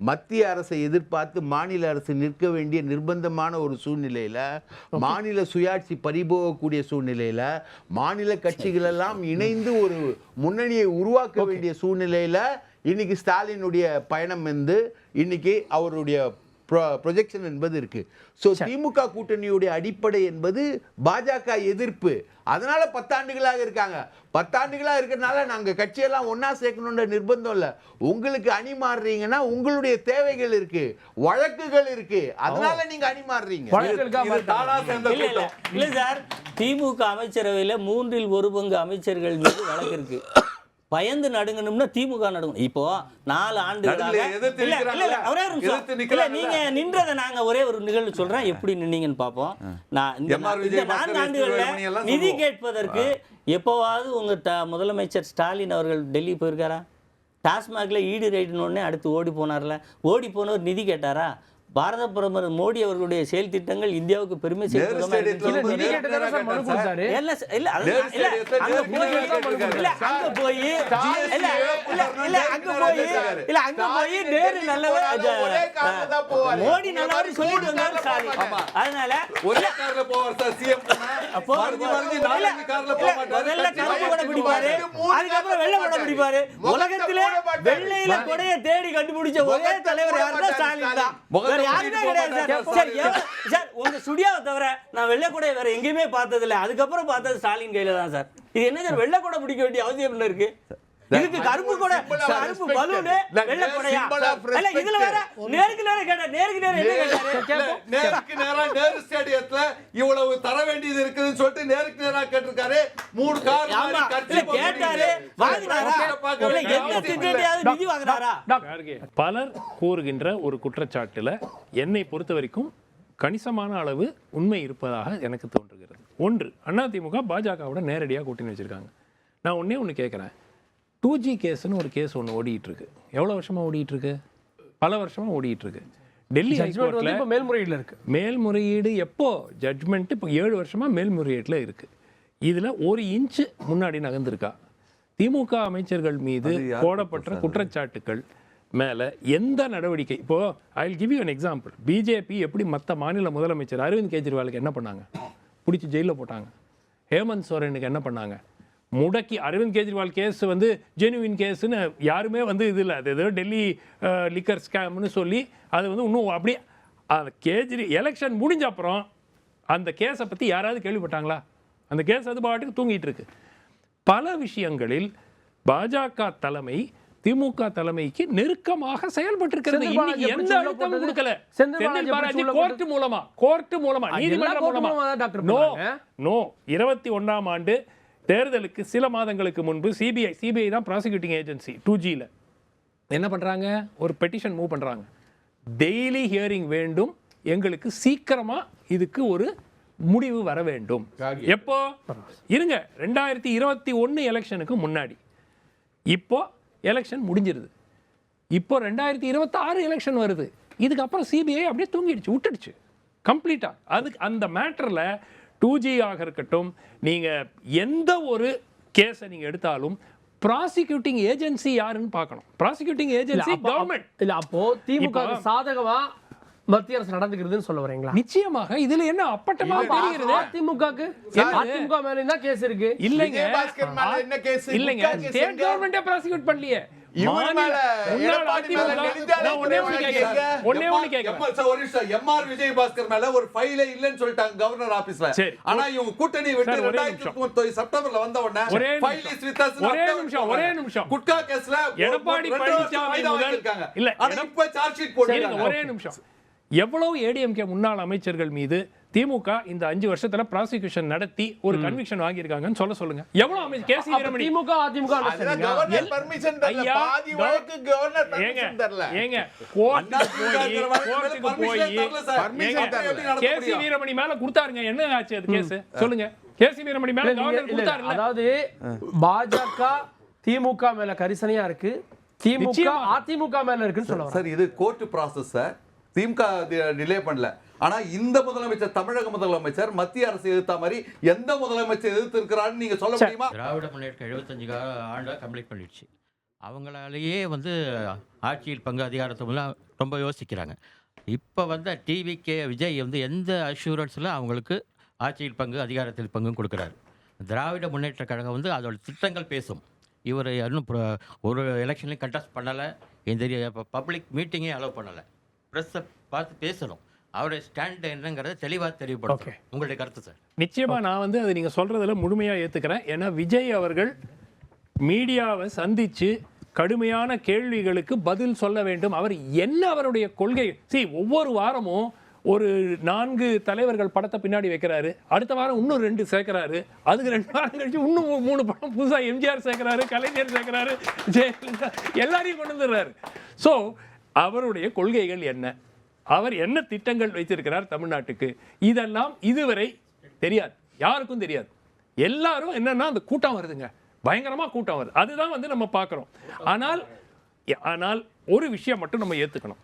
மத்திய அரசை எதிர்பார்த்து மாநில அரசு நிற்க வேண்டிய நிர்பந்தமான ஒரு சூழ்நிலையில், மாநில சுயாட்சி பறிபோகக்கூடிய சூழ்நிலையில், மாநில கட்சிகளெல்லாம் இணைந்து ஒரு முன்னணியை உருவாக்க வேண்டிய சூழ்நிலையில் இன்னைக்கு ஸ்டாலினுடைய பயணம் வந்து இன்னைக்கு அவருடைய ப்ரொஜெக்ஷன் என்பது இருக்கு. ஸோ திமுக கூட்டணியுடைய அடிப்படை என்பது பாஜக எதிர்ப்பு. அதனால 10 ஆண்டுகளாக இருக்காங்க. 10 ஆண்டுகளாக இருக்கிறதுனால நாங்கள் கட்சியெல்லாம் ஒன்னா சேர்க்கணுன்ற நிர்பந்தம் இல்லை. உங்களுக்கு அணி மாறுறீங்கன்னா உங்களுடைய தேவைகள் இருக்கு, வழக்குகள் இருக்கு, அதனால நீங்க அணி மாறுறீங்க. இல்ல சார், திமுக அமைச்சரவையில் 1/3 அமைச்சர்கள் மீது வழக்கு இருக்கு. பயந்து நடுங்கணும்னா திமுக நடுங்கணும். இப்போ 4 ஆண்டுகளாக நீங்க நின்றதை நாங்க ஒரே ஒரு நிகழ்வு சொல்றேன், எப்படி நின்னீங்கன்னு பார்ப்போம். நான் இந்த 4 ஆண்டுகள்ல நிதி கேட்பதற்கு எப்போவாவது உங்க முதலமைச்சர் ஸ்டாலின் அவர்கள் டெல்லி போயிருக்காரா? டாஸ்மாக்ல ஈடு ரைடுன்னு அடுத்து ஓடி போனார்ல, ஓடி போனவர் நிதி கேட்டாரா? பாரத பிரதமர் மோடி அவர்களுடைய செயல் திட்டங்கள் இந்தியாவுக்கு பெருமை சேர்த்து மோடி நல்லவர் சொல்லிட்டு வந்தாரு. அதனால முதல்ல கருப்பு கூட பிடிப்பாரு, அதுக்கப்புறம் வெள்ளை கூட பிடிப்பாரு. உலகத்திலே வெள்ளையில கொடைய தேடி கண்டுபிடிச்ச ஒரே தலைவர் யாருன்னா ஸ்டாலின் தான். யாருமே கிடையாது சார். உங்க ஸ்டுடியோவை தவிர நான் வெள்ளை கூட வேற எங்கேயுமே பார்த்தது இல்லை. அதுக்கப்புறம் பார்த்தது ஸ்டாலின் கையில தான் சார். இது என்ன சார், வெள்ளை கூட பிடிக்க வேண்டிய அவசியம் என்ன இருக்கு? இதுக்கு கருப்பு கூட, கருப்பு பலூன், வெள்ளை கூடையா? இல்ல இதுல வேற நேருக்கு நேரா கேட்டா, நேருக்கு நேரா என்ன கேட்டாரு? நேருக்கு நேரா நேரு ஸ்டேடியத்துல இவ்வளவு தர வேண்டியது இருக்குன்னு சொல்லிட்டு நேருக்கு நேரா கேட்டிருக்காரு. 3 கார் கட்சி கேட்டாரு, வாங்குறாரா? இல்ல எந்த திட்டத்தையாவது நிதி வாங்குறாரா? பலர் கூறுகின்ற ஒரு குற்றச்சாட்டுல என்னை பொறுத்த வரைக்கும் கணிசமான அளவு உண்மை இருப்பதாக எனக்கு தோன்றுகிறது. ஒன்று, அதிமுக பாஜகவோட நேரடியாக கூட்டணி வச்சிருக்காங்க. நான் ஒன்று கேட்குறேன். 2G கேஸ்னு ஒரு கேஸ் ஒன்று ஓடிட்டு இருக்கு. எவ்வளோ வருஷமாக ஓடிட்டு இருக்கு? பல வருஷமாக ஓடிட்டு இருக்கு. டெல்லி ஹைகோர்ட்ல மேல்முறையீடுல இருக்கு. மேல்முறையீடு எப்போ? ஜட்மெண்ட் இப்போ 7 வருஷமாக மேல்முறையீட்டில் இருக்கு. இதில் 1 இன்ச் முன்னாடி நகர்ந்திருக்கா? திமுக அமைச்சர்கள் மீது போடப்பட்ட குற்றச்சாட்டுக்கள் மேலே எந்த நடவடிக்கை? இப்போது I will give you an example. BJP எப்படி மற்ற மாநில முதலமைச்சர் அரவிந்த் கெஜ்ரிவாலுக்கு என்ன பண்ணாங்க? பிடிச்சி ஜெயிலில் போட்டாங்க. ஹேமந்த் சோரனுக்கு என்ன பண்ணாங்க? முடக்கி. அரவிந்த் கெஜ்ரிவால் கேஸ் வந்து ஜெனுவின் கேஸ்ன்னு யாருமே வந்து இது இல்லை, அது ஏதோ டெல்லி லிக்கர் ஸ்கேம்னு சொல்லி அது வந்து இன்னும் அப்படியே எலெக்ஷன் முடிஞ்ச அப்புறம் அந்த கேஸை பற்றி யாராவது கேள்விப்பட்டாங்களா? அந்த கேஸ் அது பாட்டுக்கு தூங்கிட்டு இருக்கு. பல விஷயங்களில் பாஜக தலைமை திமுக தலைமைக்கு நெருக்கமாக செயல்பட்டு இருக்கிறது. இன்னைக்கு எந்த அழுத்தமும் கொடுக்கல. செந்தில் பாலாஜி கோர்ட் மூலமா நீதிமன்றம் மூலமா நோ 21ஆம் ஆண்டு தேர்தலுக்கு சில மாதங்களுக்கு முன்பு சிபிஐ தான் ப்ராசிக்யூட்டிங் ஏஜென்சி 2Gல என்ன பண்றாங்க, ஒரு பெட்டிஷன் மூவ் பண்றாங்க. டெய்லி ஹியரிங் வேண்டும், எங்களுக்கு சீக்கிரமா இதுக்கு ஒரு முடிவு வர வேண்டும். எப்போ இருங்க, 2021 எலெக்ஷனுக்கு முன்னாடி. இப்போ எலெக்ஷன் முடிஞ்சிருது. இப்போ 2026 எலெக்ஷன் வருது. இதுக்கப்புறம் சிபிஐ அப்படியே தூங்கிடுச்சு, விட்டுடுச்சு கம்ப்ளீட்டா. அதுக்கு அந்த மேட்டர்ல 2G ஆக இருக்கட்டும், நீங்க எந்த ஒரு கேஸை நீங்க எடுத்தாலும் ப்ராசிக்யூட்டிங் ஏஜென்சி யாருன்னு பார்க்கணும். ப்ராசிக்யூட்டிங் ஏஜென்சி கவர்மெண்ட் இல்ல. அப்போ திமுக சாதகமா மத்திய அரசு நடந்துக்கிறதுன்னு சொல்ல வரீங்களா? நிச்சயமாக. இதுல என்ன அப்பட்டமா தெரிகிறது? அதிமுக மேல என்ன கேஸ் இருக்கு? இல்லைங்க, இல்லைங்க, ஸ்டேட் கவர்மெண்டே ப்ராசிக்யூட் பண்ணலையே. விஜயபாஸ்கர் மேல ஒரு ஃபைல் இல்லன்னு சொல்லிட்டாங்க கவர்னர் ஆபீஸ்ல. ஆனா இவங்க கூட்டணி விட்டு 2019 செப்டம்பர்ல வந்த உடனே ஃபைல் இஸ் வித் அஸ். ஒரே நிமிஷம் குட்கா கேஸ்ல எடப்பாடி பழனிசாமி முதல் இல்ல, இப்ப சார்ஜ் ஷீட் போடுறாங்க. ஒரே நிமிஷம். எவ்வளவு ஏடிஎம்கே முன்னாள் அமைச்சர்கள் மீது திமுக இந்த 5 வருஷத்துல ப்ராசிக்யூஷன் நடத்தி ஒரு கன்விக்ஷன் வாங்கி இருக்காங்கன்னு சொல்லுங்க. எவ்வளவு அமைச்சர் கேசி வீரமணி திமுக அதிமுக கவர்னர் பர்மிஷன் தரல, பாதி வழக்கு கவர்னர் பர்மிஷன் தரல. ஏங்க கோர்ட்டுக்கு போய் கேசி வீரமணி மேல கொடுத்தாருங்க. என்ன ஆச்சு அது கேஸ்? சொல்லுங்க. கேசி வீரமணி மேல கவர்னர் கொடுத்தாரு. அதாவது பாஜக திமுக மேல கரிசனையா இருக்கு, திமுக அதிமுக மேல இருக்குன்னு சொல்லுவாங்க. சார் இது கோர்ட் ப்ராசஸ் சார். திமுக டிலே பண்ணல. ஆனா இந்த முதலமைச்சர், தமிழக முதலமைச்சர் மத்திய அரசு எதிர்த்த மாதிரி எந்த முதலமைச்சர் எதிர்த்து இருக்கிறான்னு நீங்க சொல்ல முடியுமா? திராவிட முன்னேற்ற 75 ஆண்டு கம்ப்ளீட் பண்ணிடுச்சு. அவங்களாலேயே ஆட்சியில் பங்கு அதிகாரத்தை ரொம்ப யோசிக்கிறாங்க. இப்போ டிவிகே விஜய் எந்த அஷூரன்ஸில் அவங்களுக்கு ஆட்சியில் பங்கு அதிகாரத்தில் பங்கும் கொடுக்குறாரு. திராவிட முன்னேற்ற கழகம் அதோட திட்டங்கள் பேசும். இவர் இன்னும் ஒரு எலெக்ஷன்லையும் கண்டெஸ்ட் பண்ணலை, இந்த பப்ளிக் மீட்டிங்கே அலோவ் பண்ணலை. ப்ரெஸ்ஸை பார்த்து பேசணும், அவருடைய ஸ்டாண்ட் என்னங்கிறத தெளிவாக தெரிவிப்படும். உங்களுடைய கருத்து சார்? நிச்சயமா நான் அது நீங்க சொல்றதுல முழுமையா ஏத்துக்கிறேன். ஏன்னா விஜய் அவர்கள் மீடியாவை சந்திச்சு கடுமையான கேள்விகளுக்கு பதில் சொல்ல வேண்டும். அவர் என்ன அவருடைய கொள்கை? ஒவ்வொரு வாரமும் ஒரு 4 தலைவர்கள் படத்தை பின்னாடி வைக்கிறாரு, அடுத்த வாரம் இன்னும் 2 சேர்க்கிறாரு, அதுக்கு 2 வாரம் கழிச்சு இன்னும் 3 படம் புதுசா எம்ஜிஆர் சேர்க்கிறாரு, கலைஞர் சேர்க்கிறாரு, ஜெயலலிதா எல்லாரையும் கொண்டு வந்துடுறாரு. ஸோ அவருடைய கொள்கைகள் என்ன, அவர் என்ன திட்டங்கள் வைத்திருக்கிறார் தமிழ்நாட்டுக்கு, இதெல்லாம் இதுவரை தெரியாது, யாருக்கும் தெரியாது. எல்லாரும் என்னன்னா அந்த கூட்டம் வருதுங்க, பயங்கரமா கூட்டம் வருது, அதுதான் நம்ம பார்க்குறோம். ஆனால் ஒரு விஷயம் மட்டும் நம்ம ஏற்றுக்கணும்.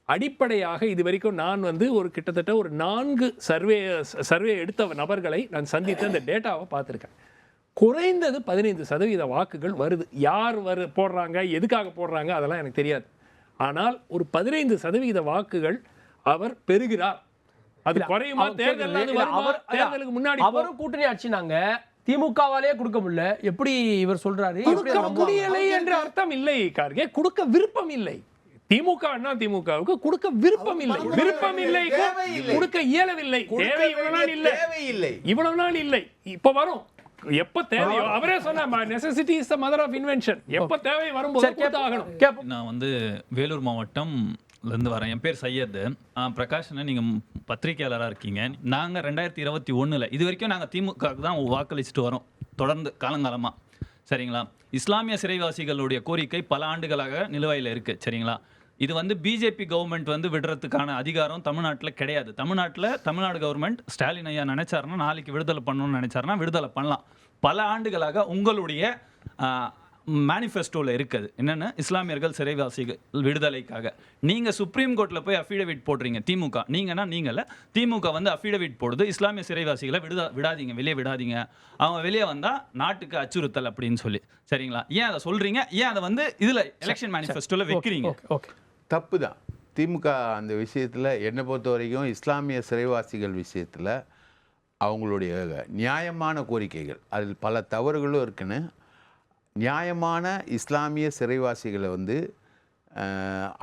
அடிப்படையாக இது வரைக்கும் நான் ஒரு கிட்டத்தட்ட ஒரு 4 சர்வே எடுத்த நபர்களை நான் சந்தித்து அந்த டேட்டாவை பார்த்துருக்கேன். குறைந்தது 15% வாக்குகள் வருது. யார் போடுறாங்க, எதுக்காக போடுறாங்க அதெல்லாம் எனக்கு தெரியாது. ஆனால் ஒரு 15% வாக்குகள் அவர் பெறுகிறார். அது குறையுமா? தேர்தலுக்கு முன்னாடி அவரும் கூட்டணி ஆட்சினாங்க, திமுகவாலே கொடுக்க முடியல, எப்படி இவர் சொல்றாரு? முடியலை என்ற அர்த்தம் இல்லை கார்கே, கொடுக்க விருப்பம் இல்லை. திமுகவுக்கு கொடுக்க விருப்பம் இல்லை, கொடுக்க இயலவில்லை, தேவை இவ்வளவு நாள் இல்லை, இப்ப வரும். எப்ப தேவையோ அவரே சொன்ன necessity is the mother of invention. எப்ப தேவை வரும்போது கொடுத்தாகணும். நான் வேலூர் மாவட்டம் இருந்து வரேன். என் பேர் சையத் பிரகாஷ்னு. நீங்கள் பத்திரிகையாளராக இருக்கீங்க. நாங்கள் 2021 இது வரைக்கும் நாங்கள் திமுகவுக்கு தான் வாக்களிச்சுட்டு வரோம் தொடர்ந்து காலங்காலமாக. சரிங்களா? இஸ்லாமிய சிறைவாசிகளுடைய கோரிக்கை பல ஆண்டுகளாக நிலுவையில் இருக்குது. சரிங்களா? இது பிஜேபி கவர்மெண்ட் விடுறதுக்கான அதிகாரம் தமிழ்நாட்டில் கிடையாது. தமிழ்நாடு கவர்மெண்ட் ஸ்டாலின் ஐயா நினைச்சாருன்னா நாளைக்கு விடுதலை பண்ணணும்னு நினைச்சாருன்னா விடுதலை பண்ணலாம். பல ஆண்டுகளாக உங்களுடைய மேனிஃபெஸ்டோவில் இருக்குது என்னென்னு, இஸ்லாமியர்கள் சிறைவாசிகள் விடுதலைக்காக நீங்கள் சுப்ரீம் கோர்ட்டில் போய் அஃபிடவிட் போடுறீங்க. திமுக நீங்கள திமுக அஃபிடவிட் போடுது, இஸ்லாமிய சிறைவாசிகளை விடாதீங்க, வெளியே விடாதீங்க, அவங்க வெளியே வந்தால் நாட்டுக்கு அச்சுறுத்தல் அப்படின்னு சொல்லி. சரிங்களா? ஏன் அதை சொல்கிறீங்க? ஏன் அதை இதில் எலெக்ஷன் மேனிஃபெஸ்டோவில் வைக்கிறீங்க? தப்பு தான். திமுக அந்த விஷயத்தில் என்னை பொறுத்த வரைக்கும் இஸ்லாமிய சிறைவாசிகள் விஷயத்தில் அவங்களுடைய நியாயமான கோரிக்கைகள், அதில் பல தவறுகளும் இருக்குன்னு, நியாயமான இஸ்லாமிய சிறைவாசிகளை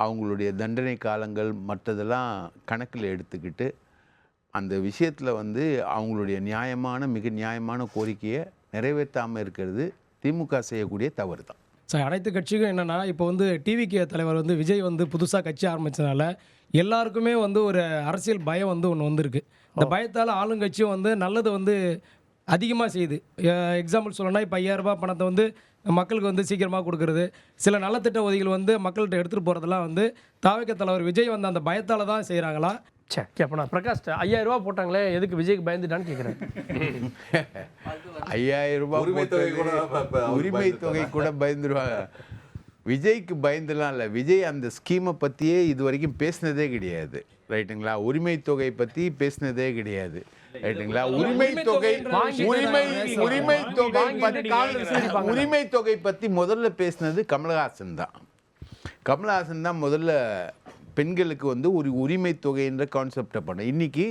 அவங்களுடைய தண்டனை காலங்கள் மற்றதெல்லாம் கணக்கில் எடுத்துக்கிட்டு அந்த விஷயத்தில் வந்து அவங்களுடைய மிக நியாயமான கோரிக்கையை நிறைவேற்றாமல் இருக்கிறது திமுக செய்யக்கூடிய தவறு தான். சார் அனைத்து கட்சிக்கும் என்னென்னா இப்போ வந்து டிவிகே தலைவர் வந்து விஜய் வந்து புதுசாக கட்சி ஆரம்பித்ததுனால எல்லாருக்குமே வந்து ஒரு அரசியல் பயம் வந்து ஒன்று வந்திருக்கு. இந்த பயத்தால் ஆளுங்கட்சியும் வந்து நல்லது வந்து அதிகமாக செய்யுது. எக்ஸாம்பிள் சொல்லணும்னா இப்போ 5000 ரூபாய் பணத்தை வந்து மக்களுக்கு வந்து சீக்கிரமாக கொடுக்குறது, சில நலத்திட்ட உதவிகள் வந்து மக்கள்கிட்ட எடுத்துகிட்டு போகிறதெல்லாம் வந்து தாவேக தலைவர் விஜய் வந்து அந்த பயத்தால் தான் செய்கிறாங்களா? சரி, அப்போ நான் பிரகாஷ் 5000 ரூபாய் போட்டாங்களே எதுக்கு விஜய்க்கு பயந்துட்டான்னு கேட்குறேன். 5000 ரூபாய் உரிமை தொகை கூட பயந்துருவாங்க. விஜய்க்கு பயந்துலாம் இல்லை. விஜய் அந்த ஸ்கீமை பற்றியே இது வரைக்கும் பேசினதே கிடையாது, ரைட்டுங்களா? உரிமை தொகை பற்றி பேசினதே கிடையாது, ரைட்டுங்களா? உரிமை தொகை பற்றி முதல்ல பேசினது கமலஹாசன் தான். கமலஹாசன் தான் முதல்ல பெண்களுக்கு வந்து ஒரு உரிமை தொகைன்ற கான்செப்டை பண்ண. இன்றைக்கி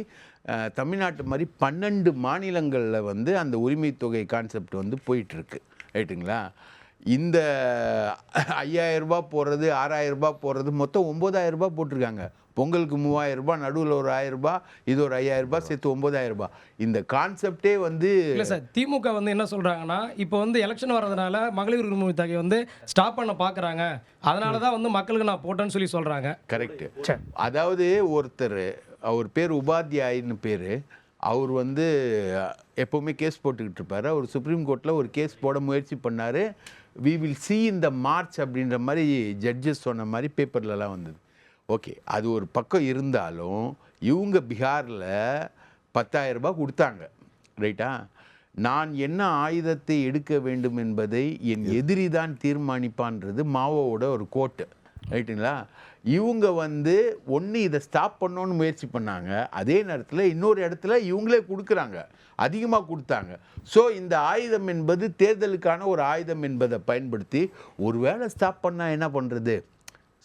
தமிழ்நாட்டு மாதிரி 12 மாநிலங்களில் வந்து அந்த உரிமை தொகை கான்செப்ட் வந்து போயிட்டுருக்கு, ரைட்டுங்களா? இந்த 5000 ரூபாய் போடுறது, 6000 ரூபாய் போடுறது, மொத்தம் 9000 ரூபாய் போட்டிருக்காங்க. பொங்கலுக்கு 3000 ரூபாய், நடுவில் ஒரு 1000 ரூபாய், இது ஒரு 5000 ரூபாய், சேர்த்து 9000 ரூபாய். இந்த கான்செப்டே வந்து இல்லை சார், திமுக வந்து என்ன சொல்கிறாங்கன்னா இப்போ வந்து எலெக்ஷன் வர்றதுனால மகளிர் உரிமை தொகை வந்து ஸ்டாப் பண்ண பார்க்குறாங்க, அதனால தான் வந்து மக்களுக்கு நான் போட்டேன்னு சொல்லி சொல்கிறாங்க. கரெக்டு. அதாவது ஒருத்தர், அவர் பேர் உபாத்யாயின்னு பேர், அவர் வந்து எப்போவுமே கேஸ் போட்டுக்கிட்டு இருப்பார். அவர் சுப்ரீம் கோர்ட்டில் ஒரு கேஸ் போட முயற்சி பண்ணார். வி வில் சி இந்த மார்ச் அப்படின்ற மாதிரி ஜட்ஜஸ் சொன்ன மாதிரி பேப்பர்லலாம் வந்தது. ஓகே, அது ஒரு பக்கம் இருந்தாலும் இவங்க பீகாரில் 10,000 ரூபாய் கொடுத்தாங்க, ரைட்டா? நான் என்ன ஆயுதத்தை எடுக்க வேண்டும் என்பதை என் எதிரி தான் தீர்மானிப்பான்றது மாவோட ஒரு கோட்டு, ரைட்டுங்களா? இவங்க வந்து ஒன்று இதை ஸ்டாப் பண்ணணும்னு முயற்சி பண்ணாங்க, அதே நேரத்தில் இன்னொரு இடத்துல இவங்களே கொடுக்குறாங்க, அதிகமாக கொடுத்தாங்க. ஸோ இந்த ஆயுதம் என்பது தேர்தலுக்கான ஒரு ஆயுதம் என்பதை பயன்படுத்தி ஒருவேளை ஸ்டாப் பண்ணால் என்ன பண்ணுறது?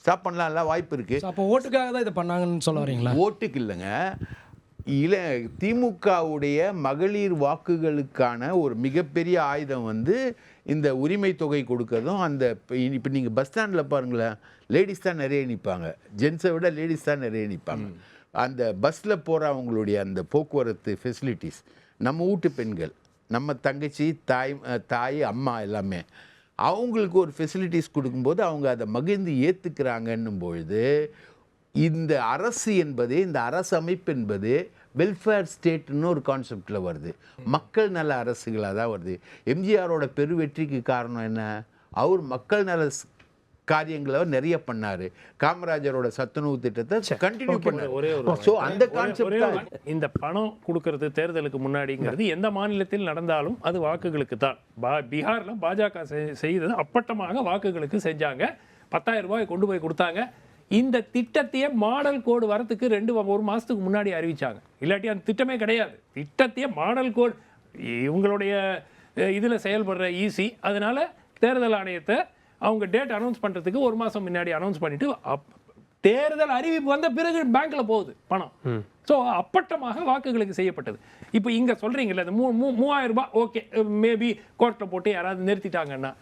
ஸ்டாப் பண்ணலாம்ல, வாய்ப்பு இருக்குது. அப்போ ஓட்டுக்காக தான் இதை பண்ணாங்கன்னு சொல்ல வரீங்களா? ஓட்டுக்கு இல்லைங்க, திமுகவுடைய மகளிர் வாக்குகளுக்கான ஒரு மிகப்பெரிய ஆயுதம் வந்து இந்த உரிமை தொகை கொடுக்கறதும். அந்த இப்போ நீங்கள் பஸ் ஸ்டாண்டில் பாருங்களேன், லேடிஸ் தான் நிறைய நிற்பாங்க, ஜென்ஸை விட லேடிஸ் தான் நிறைய நிற்பாங்க. அந்த பஸ்ஸில் போகிறவங்களுடைய அந்த போக்குவரத்து ஃபெசிலிட்டிஸ், நம்ம வீட்டு பெண்கள், நம்ம தங்கச்சி, தாய், அம்மா எல்லாமே அவங்களுக்கு ஒரு ஃபெசிலிட்டிஸ் கொடுக்கும்போது அவங்க அதை மகிழ்ந்து ஏற்றுக்கிறாங்கன்னும் பொழுது இந்த அரசு என்பதே, இந்த அரசு அமைப்பு என்பது வெல்ஃபேர் ஸ்டேட்னு ஒரு கான்செப்டில் வருது, மக்கள் நல அரசுகளாக தான் வருது. எம்ஜிஆரோட பெருவெற்றிக்கு காரணம் என்ன? அவர் மக்கள் நல காரியங்களை நிறைய பண்ணாரு. காமராஜரோட சத்துணவு திட்டத்தை கண்டினியூ பண்ணாரு. ஸோ அந்த கான்செப்ட், இந்த பணம் கொடுக்கறது தேர்தலுக்கு முன்னாடிங்கிறது எந்த மாநிலத்தில் நடந்தாலும் அது வாக்குகளுக்கு தான். பீகாரில் பாஜக செய்தது அப்பட்டமாக வாக்குகளுக்கு செஞ்சாங்க. 10,000 ரூபாய் கொண்டு போய் கொடுத்தாங்க. இந்த திட்டத்தையே மாடல் கோடு வரத்துக்கு 1 மாதத்துக்கு முன்னாடி அறிவிச்சாங்க. இல்லாட்டி அந்த திட்டமே கிடையாது. திட்டத்தையே மாடல் கோடு இவங்களுடைய இதில் செயல்படுற ஈசி. அதனால தேர்தல் ஆணையத்தை அவங்க டேட் அனௌன்ஸ் பண்ணுறதுக்கு 1 மாதம் முன்னாடி அனௌன்ஸ் பண்ணிட்டு தேர்தல் அறிவிப்பு வந்த பிறகு பேங்க்கில் போகுது பணம். ஸோ அப்பட்டமாக வாக்குகளுக்கு செய்யப்பட்டது. இப்போ இங்கே சொல்கிறீங்கல்ல, இந்த 3000 ரூபாய் ஓகே, மேபி கோர்ட்டில் போட்டு யாராவது நிறுத்திட்டாங்கன்னா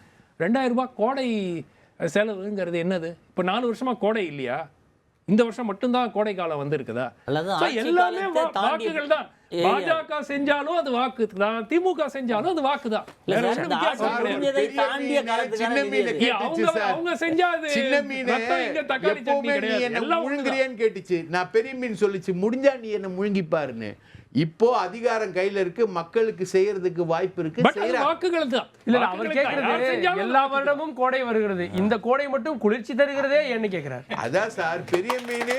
2000 ரூபாய் கோடை செலவுங்கிறது என்னது? இப்போ 4 வருஷமா கோடை இல்லையா? இந்த வருஷம் மட்டும்தான் கோடை காலம் வந்து இருக்குதா? எல்லாமே வாக்குகள் தான். பாஜக செஞ்சாலும் அது வாக்கு தான், திமுக செஞ்சாலும் அது வாக்கு தான். அவங்க செஞ்சாது தக்காளி சட்னி கிடையாது. கேட்டுச்சு, நான் பெரிய மீன் சொல்லிச்சு, முடிஞ்சா நீ என்ன முழுங்கி பாருன்னு. இப்போ அதிகாரம் கையில இருக்கு, மக்களுக்கு செய்யறதுக்கு வாய்ப்பு இருக்கு. வாக்குகள் தான். இல்ல, அவர் கேட்கறது எல்லா வருடமும் கோடை வருகிறது, இந்த கோடை மட்டும் குளிர்ச்சி தருகிறதே என்ன கேட்கிறார்? அதான் சார், பெரிய மீன்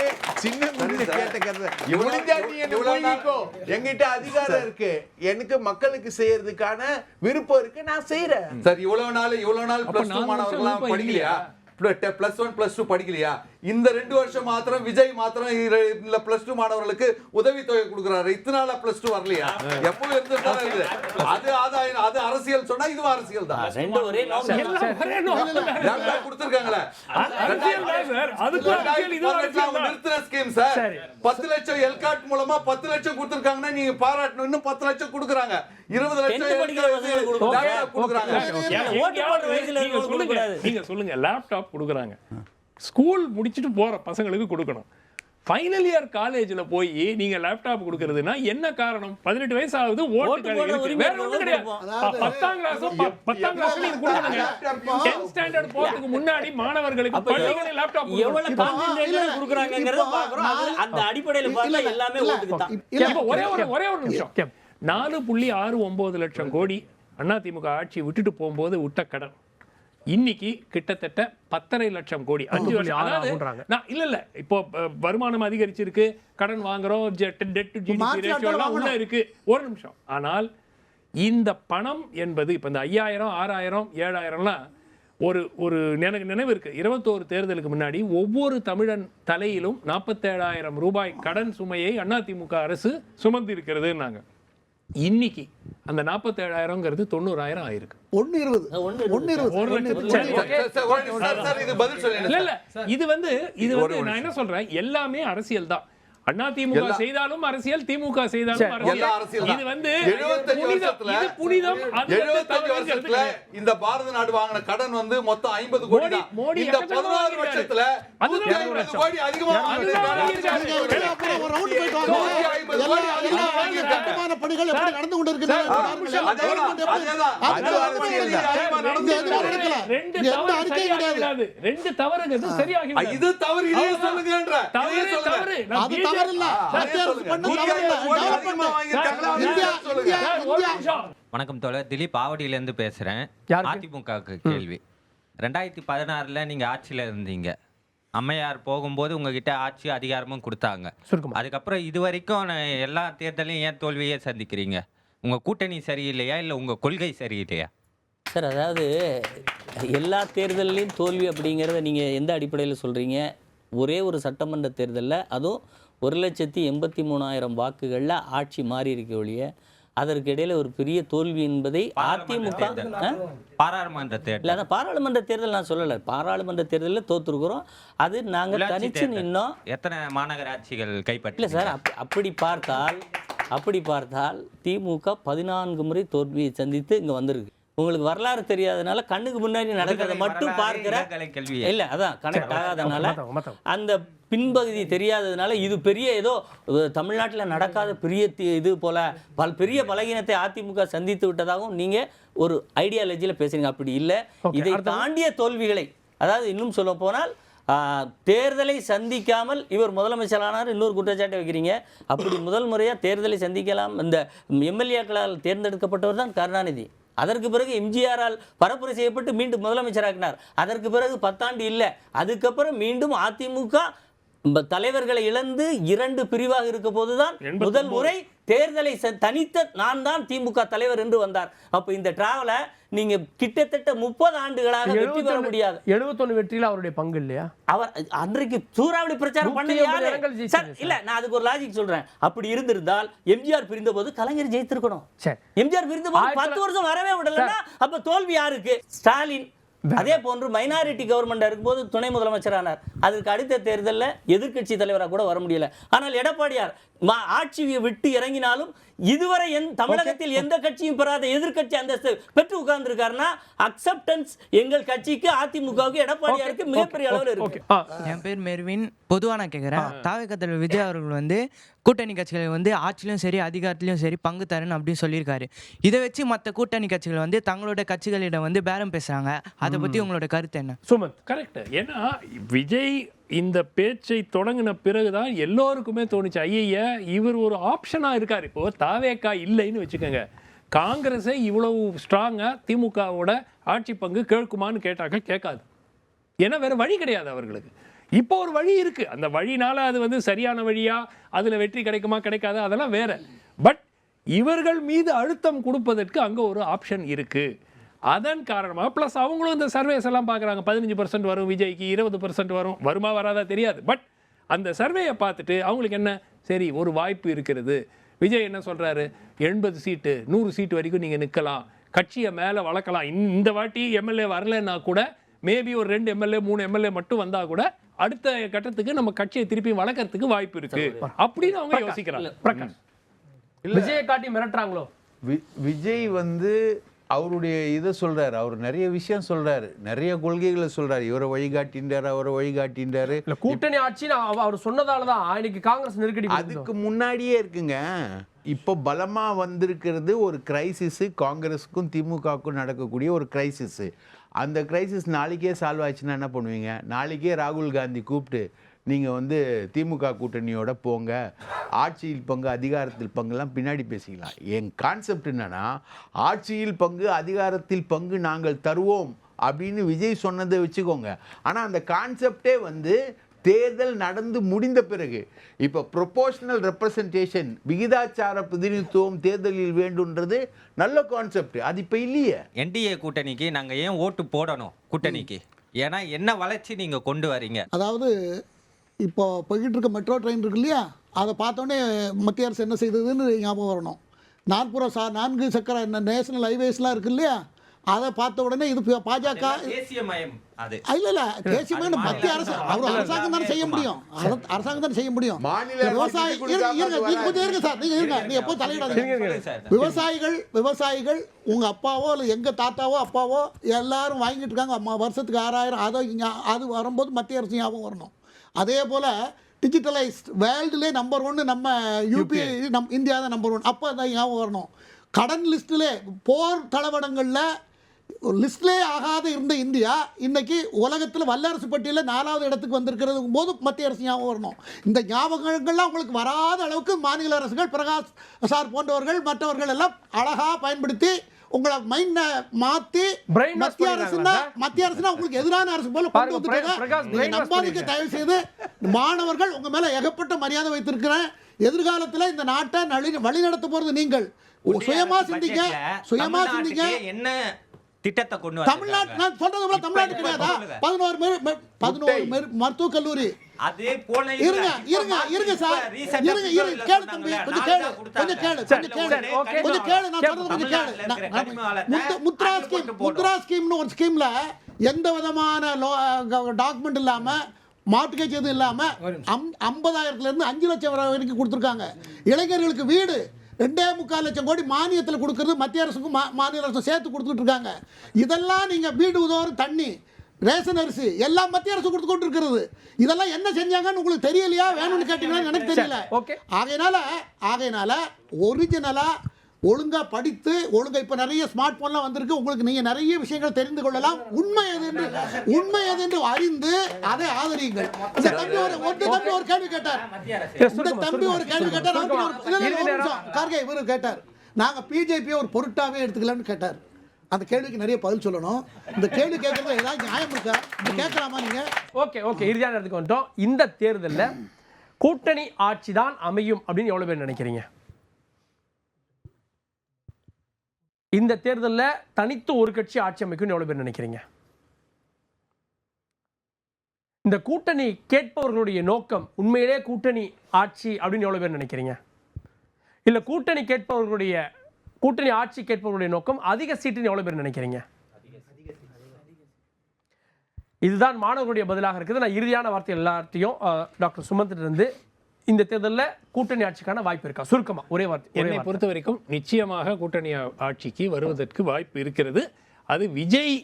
சின்ன மீன் கேட்டக்கறது. முடிஞ்சா நீ என்ன முழுங்கிக்கோ, என்கிட்ட அதிகாரம் இருக்கு, எனக்கு மக்களுக்கு செய்யறதுக்கான விருப்பம் இருக்கு, நான் செய்யறேன். சார், இவ்வளவு நாள் பிளஸ் 2 மாணவர்கள்லாம் படிக்கலையா? +1 +2 படிக்கலையா? இந்த 2 வருஷம் மாத்திரம் விஜய் மாத்திரம் இல்ல +2 மாணவர்களுக்கு உதவித்தொகை கொடுக்குறாரு. இத்தனை நாளா +2 வரலையா? எப்பவும் இருந்துட்டு அது ஆதாயம், அது அரசியல் சொன்னா இது அரசியல் தான். கொடுத்திருக்காங்களே நிறுத்தின ஸ்கீம் சார், 10 லட்சம் எல்காட் மூலமா 10 லட்சம் கொடுத்திருக்காங்கன்னா நீங்க பாராட்டணும். இன்னும் 10 லட்சம் கொடுக்குறாங்க, 20 லட்சம் கொடுக்குறாங்க. நீங்க சொல்லுங்க, லேப்டாப் கொடுக்குறாங்க, ஸ்கூல் முடிச்சுட்டு போகிற பசங்களுக்கு கொடுக்கணும். ஃபைனல் இயர் காலேஜில் போய் நீங்கள் லேப்டாப் கொடுக்கறதுன்னா என்ன காரணம்? 18 வயசு ஆகுது, ஓட்டு வேற ஒன்றும் கிடையாது. 10ஆம் கிளாஸ் நீங்க கொடுக்கணுங்க. 10th ஸ்டாண்டர்ட் போறதுக்கு முன்னாடி மாணவர்களுக்கு பள்ளிகளில் லேப்டாப் அந்த அடிப்படையில் பார்த்தா எல்லாமே ஓட்டுக்கு தான். ஒரே ஒரு நிமிஷம். 4.69 லட்சம் கோடி அதிமுக ஆட்சி விட்டுட்டு போகும்போது விட்ட கடன் இன்னைக்கு கிட்டத்தட்ட 10.5 லட்சம் கோடி. 5 வருஷம். இல்ல இப்போ வருமானம் அதிகரிச்சிருக்கு, கடன் வாங்குறோம், டெட் டு ஜிடிபி ரேஷியோ எல்லாம் உள்ள இருக்கு. ஒரு நிமிஷம். ஆனால் இந்த பணம் என்பது இப்ப இந்த 5000, 6000, 7000லாம் ஒரு எனக்கு நினைவு இருக்கு. 21 தேர்தலுக்கு முன்னாடி ஒவ்வொரு தமிழன் தலையிலும் 47,000 ரூபாய் கடன் சுமையை அதிமுக அரசு சுமந்து இருக்கிறதுன்னாங்க. இன்னைக்கு அந்த 47,000ங்கிறது 90,000 ஆயிருக்கு. இது வந்து நான் என்ன சொல்றேன், எல்லாமே அரசியல் தான். அதிமுக செய்தாலும் அரசியல், திமுக செய்தாலும் அரசியல். இது வந்து புனிதம். இந்த பாரத நாடு வாங்கின கடன் வந்து மொத்தம் 50 கோடி தான். இந்த 16 வருஷத்துல 150 கோடி அதிகமா கட்டுமான பணிகள் எப்படி நடந்து கொண்டிருக்கிறது? ரெண்டு தவறுங்கிறது சரியாகி இது தவறு. இதையே சொல்லுங்கன்ற. அது தவறு இல்ல. வணக்கம் தோழர், திலீப் ஆவடியிலேருந்து பேசுகிறேன். அதிமுகவுக்கு கேள்வி. 2016 நீங்கள் ஆட்சியில் இருந்தீங்க. அம்மையார் போகும்போது உங்ககிட்ட ஆட்சி அதிகாரமும் கொடுத்தாங்க. அதுக்கப்புறம் இது வரைக்கும் எல்லா தேர்தலையும் ஏன் தோல்வியே சந்திக்கிறீங்க? உங்கள் கூட்டணி சரியில்லையா, இல்லை உங்கள் கொள்கை சரியில்லையா? சார், அதாவது எல்லா தேர்தலையும் தோல்வி அப்படிங்கிறத நீங்கள் எந்த அடிப்படையில் சொல்கிறீங்க? ஒரே ஒரு சட்டமன்ற தேர்தலில், அதுவும் 1,83,000 வாக்குகளில் ஆட்சி மாறி இருக்க ஒழிய அதற்கு இடையில ஒரு பெரிய தோல்வி என்பதை அதிமுக பாராளுமன்ற தேர்தல் இல்லை, பாராளுமன்ற தேர்தல் நான் சொல்லலை. பாராளுமன்ற தேர்தலில் தோற்றுருக்குறோம். அது நாங்கள் தனிச்சு நின்னோம். எத்தனை மாநகராட்சிகள் கைப்பற்ற? இல்லை சார், அப்படி பார்த்தால் திமுக 14 முறை தோல்வியை சந்தித்து இங்கே வந்திருக்கு. உங்களுக்கு வரலாறு தெரியாதனால கண்ணுக்கு முன்னாடி நடக்கிறத மட்டும் பார்க்கிற இல்லை, அதான் கனெக்ட் ஆகாதனால, அந்த பின்பகுதி தெரியாததுனால இது பெரிய ஏதோ தமிழ்நாட்டில் நடக்காத பெரிய இது போல பெரிய பலகீனத்தை அதிமுக சந்தித்து விட்டதாகவும் நீங்கள் ஒரு ஐடியாலஜியில் பேசுறீங்க. அப்படி இல்லை. இதை தாண்டிய தோல்விகளை, அதாவது இன்னும் சொல்ல போனால் தேர்தலை சந்திக்காமல் இவர் முதலமைச்சரானார் இன்னொரு குற்றச்சாட்டை வைக்கிறீங்க. அப்படி முதல் முறையாக தேர்தலை சந்திக்கலாம் இந்த எம்எல்ஏக்களால் தேர்ந்தெடுக்கப்பட்டவர் தான் கருணாநிதி. அதற்கு பிறகு எம்ஜிஆரால் பரப்புரை செய்யப்பட்டு மீண்டும் முதலமைச்சராக்கினார். அதற்கு பிறகு 10 ஆண்டு இல்லை. அதுக்கப்புறம் மீண்டும் அதிமுக தலைவர்களை இழந்து 2 பிரிவாக இருக்க போதுதான் முதல் முறை தேர்தலை தனித்த நான் தான் திமுக தலைவர் என்று வந்தார். அப்போ இந்த டிராவலை நீங்க கிட்டத்தட்ட 30 ஆண்டுகளாக வெற்றி பெற முடியாது. 71 வெற்றியில் அவருடைய பங்கு இல்லையா? அவர் அன்றைக்கு சூறாவளி பிரச்சாரம் பண்ணது இல்ல. நான் அதுக்கு ஒரு லாஜிக் சொல்றேன். அப்படி இருந்திருந்தால் எம்ஜிஆர் பிரிந்த போது கலைஞர் ஜெயித்திருக்கணும். எம்ஜிஆர் பிரிந்த போது 10 வருஷம் வரவே விடலன்னா அப்ப தோல்வி யாருக்கு? ஸ்டாலின். அதே போன்று மைனாரிட்டி கவர்மெண்ட் இருக்கும்போது துணை முதலமைச்சரானார். அதற்கு அடுத்த தேர்தலில் எதிர்க்கட்சி தலைவராக கூட வர முடியல. ஆனால் எடப்பாடியார் ஆட்சியை விட்டு இறங்கினாலும் இதுவரை தமிழகத்தில் எந்த கட்சியும் பெறாத எதிர்க்கட்சி அந்தஸ்து பெற்று உட்கார்ந்துருக்காருன்னா அக்செப்டன்ஸ் எங்கள் கட்சிக்கு, அதிமுகவுக்கு, எடப்பாடியாருக்கு மிகப்பெரிய அளவில் இருக்கு. என் பேர் மெர்வின். பொதுவாக நான் கேட்குறேன், தாவேகா தலைவர் விஜய் அவர்கள் வந்து கூட்டணி கட்சிகள் வந்து ஆட்சியிலும் சரி அதிகாரத்திலையும் சரி பங்கு தரேன்னு அப்படின்னு சொல்லியிருக்காரு. இதை வச்சு மற்ற கூட்டணி கட்சிகள் வந்து தங்களோட கட்சிகளிடம் வந்து பேரம் பேசுறாங்க. அதை பற்றி உங்களோட கருத்து என்ன? சுமந்த், கரெக்ட். ஏன்னா விஜய் இந்த பேச்சை தொடங்கின பிறகுதான் எல்லோருக்குமே தோணுச்சு, ஐய இவர் ஒரு ஆப்ஷனாக இருக்கார். இப்போ தாவேகா இல்லைன்னு வச்சுக்கோங்க, காங்கிரஸை இவ்வளவு ஸ்ட்ராங்காக திமுகவோட ஆட்சி பங்கு கேட்குமான்னு கேட்டாக்க கேட்காது. ஏன்னா வேற வழி கிடையாது அவர்களுக்கு. இப்போ ஒரு வழி இருக்கு. அந்த வழினால அது வந்து சரியான வழியா, அதுல வெற்றி கிடைக்குமா கிடைக்காது அதெல்லாம் வேற. பட் இவர்கள் மீது அழுத்தம் கொடுப்பதற்கு அங்க ஒரு ஆப்ஷன் இருக்கு. அதன் காரணமாக ப்ளஸ் அவங்களும் இந்த சர்வேஸ் எல்லாம் பார்க்குறாங்க. 15% வரும் விஜய்க்கு, 20% வரும், வருமா வராதா தெரியாது. பட் அந்த சர்வேயை பார்த்துட்டு அவங்களுக்கு என்ன, சரி ஒரு வாய்ப்பு இருக்கிறது. விஜய் என்ன சொல்கிறாரு, 80 சீட்டு 100 சீட்டு வரைக்கும் நீங்கள் நிற்கலாம், கட்சியை மேலே வளர்க்கலாம். இந்த வாட்டி எம்எல்ஏ வரலைன்னா கூட மேபி ஒரு 2 எம்எல்ஏ 3 எம்எல்ஏ மட்டும் வந்தால் கூட அடுத்த கட்டத்துக்கு நம்ம கட்சியை திருப்பி வளர்க்கறதுக்கு வாய்ப்பு இருக்கு அப்படின்னு அவங்க யோசிக்கிறாங்க. விஜயை காட்டி மிரட்டுறாங்களோ? விஜய் வந்து அவருடைய இதை சொல்றாரு. அவர் நிறைய விஷயம் சொல்றாரு, நிறைய கொள்கைகளை சொல்றாரு. இவரை வழிகாட்டின்றாரு, அவரை வழிகாட்டின்றாரு. கூட்டணி ஆட்சி அவர் சொன்னதால தான் இன்னைக்கு காங்கிரஸ் நெருக்கடி. அதுக்கு முன்னாடியே இருக்குங்க. இப்போ பலமா வந்திருக்கிறது ஒரு கிரைசிஸ். காங்கிரஸுக்கும் திமுகவுக்கும் நடக்கக்கூடிய ஒரு கிரைசிஸ். அந்த கிரைசிஸ் நாளைக்கே சால்வ் ஆச்சுன்னா என்ன பண்ணுவீங்க? நாளைக்கே ராகுல் காந்தி கூப்பிட்டு நீங்கள் வந்து திமுக கூட்டணியோட போங்க, ஆட்சியில் பங்கு அதிகாரத்தில் பங்குலாம் பின்னாடி பேசிக்கலாம். என் கான்செப்ட் என்னன்னா, ஆட்சியில் பங்கு அதிகாரத்தில் பங்கு நாங்கள் தருவோம் அப்படின்னு விஜய் சொன்னதை வச்சுக்கோங்க. ஆனால் அந்த கான்செப்டே வந்து தேர்தல் நடந்து முடிந்த பிறகு, இப்போ ப்ரொபோஷனல் ரெப்ரசன்டேஷன், விகிதாச்சார பிரதிநிதித்துவம் தேர்தலில் வேண்டும்ன்றது நல்ல கான்செப்ட். அது இப்போ இல்லையே. என்டிஏ கூட்டணிக்கு நாங்கள் ஏன் ஓட்டு போடணும் கூட்டணிக்கு? ஏன்னா என்ன வளர்ச்சி நீங்கள் கொண்டு வரீங்க? அதாவது இப்போ போய்கிட்டு இருக்க மெட்ரோ ட்ரெயின் இருக்கு இல்லையா, அதை பார்த்தோன்னே மத்திய அரசு என்ன செய்ததுன்னு ஞாபகம் வரணும். 4 சக்கர நேஷனல் ஹைவேஸ்லாம் இருக்கு இல்லையா, அதை பார்த்த உடனே இது பாஜக தேசியமயம். அது இல்லை தேசியமயம் மத்திய அரசு, அவர் அரசாங்கம் தானே செய்ய முடியும். அரசாங்கம் தானே செய்ய முடியும். விவசாயி எப்போ தலையிடாதீங்க. விவசாயிகள் உங்க அப்பாவோ இல்லை எங்க தாத்தாவோ அப்பாவோ எல்லாரும் வாங்கிட்டு இருக்காங்க வருஷத்துக்கு 6000. அது வரும்போது மத்திய அரசு ஞாபகம் வரணும். அதே போல் டிஜிட்டலைஸ்ட் வேர்ல்டுலே நம்பர் 1 நம்ம யூபிஐ, இந்தியா தான் நம்பர் 1. அப்போ தான் ஞாபகம் வரணும். கடன் லிஸ்ட்டில் போர் தளவடங்களில் லிஸ்ட்லே ஆகாத இருந்த இந்தியா இன்னைக்கு உலகத்தில் வல்லரசு பட்டியலில் 4வது இடத்துக்கு வந்திருக்கிறது போது மத்திய அரசு ஞாபகம் வரணும். இந்த ஞாபகங்கள்லாம் உங்களுக்கு வராத அளவுக்கு மாநில அரசுகள், பிரகாஷ் சார் போன்றவர்கள் மற்றவர்கள் எல்லாம் அழகாக பயன்படுத்தி உங்களை மைண்டை மாற்றி மத்திய அரசுனா உங்களுக்கு எதிரான அரசு போல கொண்டு வந்துருக்காங்க. நம்பாதீங்க தயவு செய்து. மாணவர்கள் உங்க மேல ஏகப்பட்ட மரியாதை வைத்திருக்கிறேன். எதிர்காலத்தில் இந்த நாட்டை வழிநடத்த போறது நீங்கள். சுயமா சிந்திங்க, சுயமா சிந்திங்க. என்ன திட்டத்தை கொண்டு தமிழ்நாடு, நான் சொல்றது போல தமிழ்நாடு கிடையாதா? 11 மருத்துவக் கல்லூரி. அதே போல இருங்க சார், கேளு தம்பி, கொஞ்சம் கேளு, நான் சொல்றது கொஞ்சம் கேளு. முத்ரா ஸ்கீம்னு ஒரு ஸ்கீம்ல எந்த விதமான டாக்குமெண்ட் இல்லாம, மார்ட்கேஜ் எதுவும் இல்லாம 50,000 இருந்து 5 லட்சம் வரைக்கும் கொடுத்துருக்காங்க. இளைஞர்களுக்கு வீடு 2.25 லட்சம் கோடி மானியத்தில் கொடுக்கறது மத்திய அரசுக்கும் மாநில அரசும் சேர்த்து கொடுத்துட்டு இருக்காங்க. இதெல்லாம் நீங்க வீடு உதவும், தண்ணி, ரேஷன் அரிசி எல்லாம் மத்திய அரசு கொடுத்து கொண்டு இருக்கிறது. இதெல்லாம் என்ன செஞ்சாங்கன்னு உங்களுக்கு தெரியலையா? வேணும்னு கேட்டீங்கன்னா எனக்கு தெரியல. ஆகையினால ஒரிஜினலா ஒழுங்கா படித்து இப்ப நிறைய ஸ்மார்ட் போன்லாம் வந்திருக்கு. உங்களுக்கு நீங்க நிறைய விஷயங்கள் தெரிந்து கொள்ளலாம். உண்மை எது என்று அறிந்து அதை ஆதரியுங்கள். இந்த தம்பி ஒரு கேள்வி கேட்டார். கார்கே இவரு கேட்டார், நாங்க பிஜேபி ஒரு பொருட்டாவே எடுத்துக்கலாம்னு கேட்டார். அந்த கேள்விக்கு நிறைய பதில் சொல்லணும். இந்த கேள்வி கேட்கறது ஏதாவது நியாயம் இருக்கா? கேட்கலாமா நீங்க? ஓகே இறுதியான இடத்துக்கு வந்துட்டோம். இந்த தேர்தலில் கூட்டணி ஆட்சி தான் அமையும் அப்படின்னு எவ்வளவு பேர் நினைக்கிறீங்க? இந்த தேர்தலில் தனித்து ஒரு கட்சி ஆட்சி அமைக்கும்னு எவ்வளவு பேர் நினைக்கிறீங்க? இந்த கூட்டணி கேட்பவர்களுடைய நோக்கம் உண்மையிலே கூட்டணி ஆட்சி அப்படின்னு எவ்வளவு பேர் நினைக்கிறீங்க? இல்ல கூட்டணி ஆட்சி கேட்பவர்களுடைய நோக்கம் அதிக சீட்டுன்னு எவ்வளவு பேர் நினைக்கிறீங்க? இதுதான் மாணவர்களுடைய பதிலாக இருக்குது. நான் இறுதியான வார்த்தை எல்லாத்தையும் டாக்டர் சுமந்த் இருந்து, இந்த தேர்தலில் கூட்டணி ஆட்சிக்கான வாய்ப்பு இருக்கா? சுருக்கமா ஒரே வார்த்தை. என்னை பொறுத்த வரைக்கும் நிச்சயமாக கூட்டணி ஆட்சிக்கு வருவதற்கு வாய்ப்பு இருக்கிறது. அது விஜய்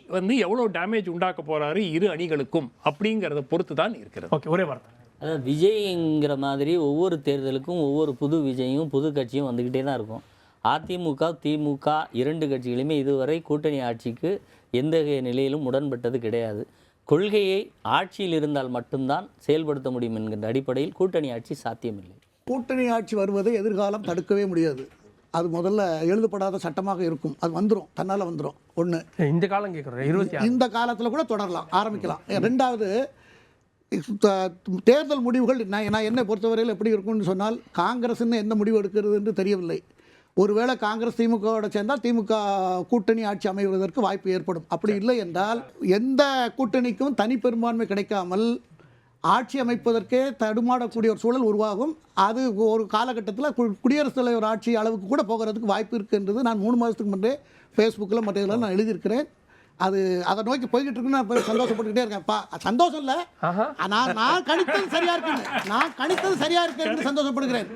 எவ்வளோ டேமேஜ் உண்டாக்க போறாரு இரு அணிகளுக்கும் அப்படிங்கிறத பொறுத்து தான் இருக்கிறது. ஓகே, ஒரே வார்த்தை. அதாவது விஜய்ங்கிற மாதிரி ஒவ்வொரு தேர்தலுக்கும் ஒவ்வொரு புது விஜயும் புது கட்சியும் வந்துக்கிட்டே தான் இருக்கும். அதிமுக, திமுக 2 கட்சிகளுமே இதுவரை கூட்டணி ஆட்சிக்கு எந்த நிலையிலும் உடன்பட்டது கிடையாது. கொள்கையை ஆட்சியில் இருந்தால் மட்டும்தான் செயல்படுத்த முடியும் என்கின்ற அடிப்படையில் கூட்டணி ஆட்சி சாத்தியமில்லை. கூட்டணி ஆட்சி வருவதை எதிர்காலம் தடுக்கவே முடியாது. அது முதல்ல எழுதப்படாத சட்டமாக இருக்கும். அது வந்துடும், தன்னால் வந்துடும். ஒன்று, இந்த காலம் கேட்குறேன், இந்த காலத்தில் கூட தொடரலாம், ஆரம்பிக்கலாம். 2வது, தேர்தல் முடிவுகள் நான் என்னை பொறுத்தவரையில் எப்படி இருக்கும்னு சொன்னால், காங்கிரஸ்ன்னு எந்த முடிவு எடுக்கிறது என்று தெரியவில்லை. ஒருவேளை காங்கிரஸ் திமுகவோட சேர்ந்தால் திமுக கூட்டணி ஆட்சி அமைவதற்கு வாய்ப்பு ஏற்படும். அப்படி இல்லை என்றால் எந்த கூட்டணிக்கும் தனிப்பெரும்பான்மை கிடைக்காமல் ஆட்சி அமைப்பதற்கே தடுமாடக்கூடிய ஒரு சூழல் உருவாகும். அது ஒரு காலகட்டத்தில் குடியரசுத் தலைவர் ஆட்சி அளவுக்கு கூட போகிறதுக்கு வாய்ப்பு இருக்குன்றது நான் 3 மாதத்துக்கு முன்னே ஃபேஸ்புக்கில் மற்ற இதெல்லாம் நான் எழுதியிருக்கிறேன். அது அதை நோக்கி போய்கிட்டு இருக்குன்னு நான் சந்தோஷப்பட்டுக்கிட்டே இருக்கேன். சந்தோஷம் இல்லை, நான் கணித்தது சரியா இருக்குன்னு சந்தோஷப்படுகிறேன்.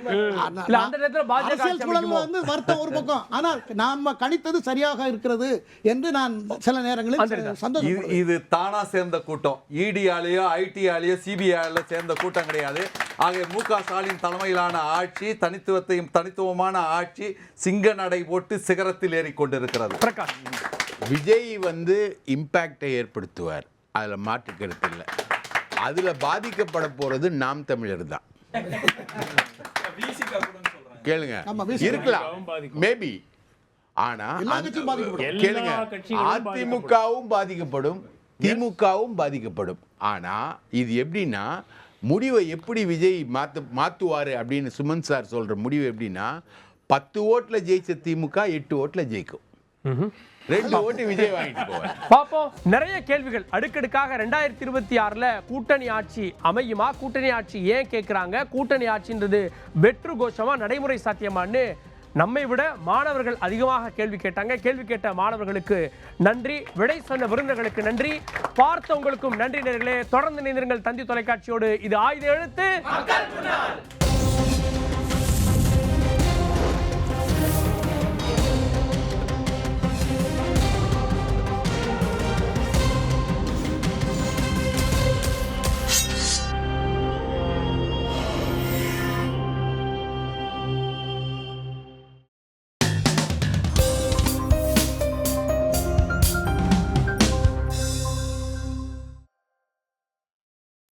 அரசியல் சூழல் வந்து வருத்தம் ஒரு பக்கம், ஆனால் நாம கணித்தது சரியாக இருக்கிறது என்று நான் சில நேரங்களில் சந்தோஷம். இது தானா சேர்ந்த கூட்டம், இடியாலேயோ ஐடியாலேயோ சிபிஐ சேர்ந்த கூட்டம் கிடையாது. ஆக மு.க. ஸ்டாலின் தலைமையிலான ஆட்சி தனித்துவமான ஆட்சி சிங்க நடை போட்டு சிகரத்தில் ஏறிக்கொண்டிருக்கிறது. விஜய் வந்து இம்பேக்டை ஏற்படுத்துவார், அதில் மாற்று கருத்து இல்லை. அதில் பாதிக்கப்பட போகிறது நாம் தமிழர் தான். கேளுங்க, இருக்கலாம் மேபி. ஆனா கேளுங்க, அதிமுகவும் பாதிக்கப்படும், திமுகவும் பாதிக்கப்படும். ஆனா இது எப்படின்னா, முடிவை எப்படி விஜய் மாத்துவாரு அப்படின்னு சுமன் சார் சொல்ற முடிவு எப்படின்னா, 10 ஓட்டுல ஜெயிச்ச திமுக 8 ஓட்டுல ஜெயிக்கும், 2 ஓட்டு விஜய் வாங்கிட்டு போவார். பாப்போம். நிறைய கேள்விகள் அடுக்கடுக்காக. 2026ல கூட்டணி ஆட்சி அமையுமா? கூட்டணி ஆட்சி ஏன் கேட்குறாங்க? கூட்டணி ஆட்சின்றது வெற்று கோஷமா, நடைமுறை சாத்தியமான்னு நம்மை விட மாணவர்கள் அதிகமாக கேள்வி கேட்டாங்க. கேள்வி கேட்ட மாணவர்களுக்கு நன்றி, விடை சொன்ன விருந்தினர்களுக்கு நன்றி, பார்த்தவங்களுக்கும் நன்றி. நேயர்களே, தொடர்ந்து இணைந்திருங்கள் தந்தி தொலைக்காட்சியோடு. இது ஆயுத எழுத்து.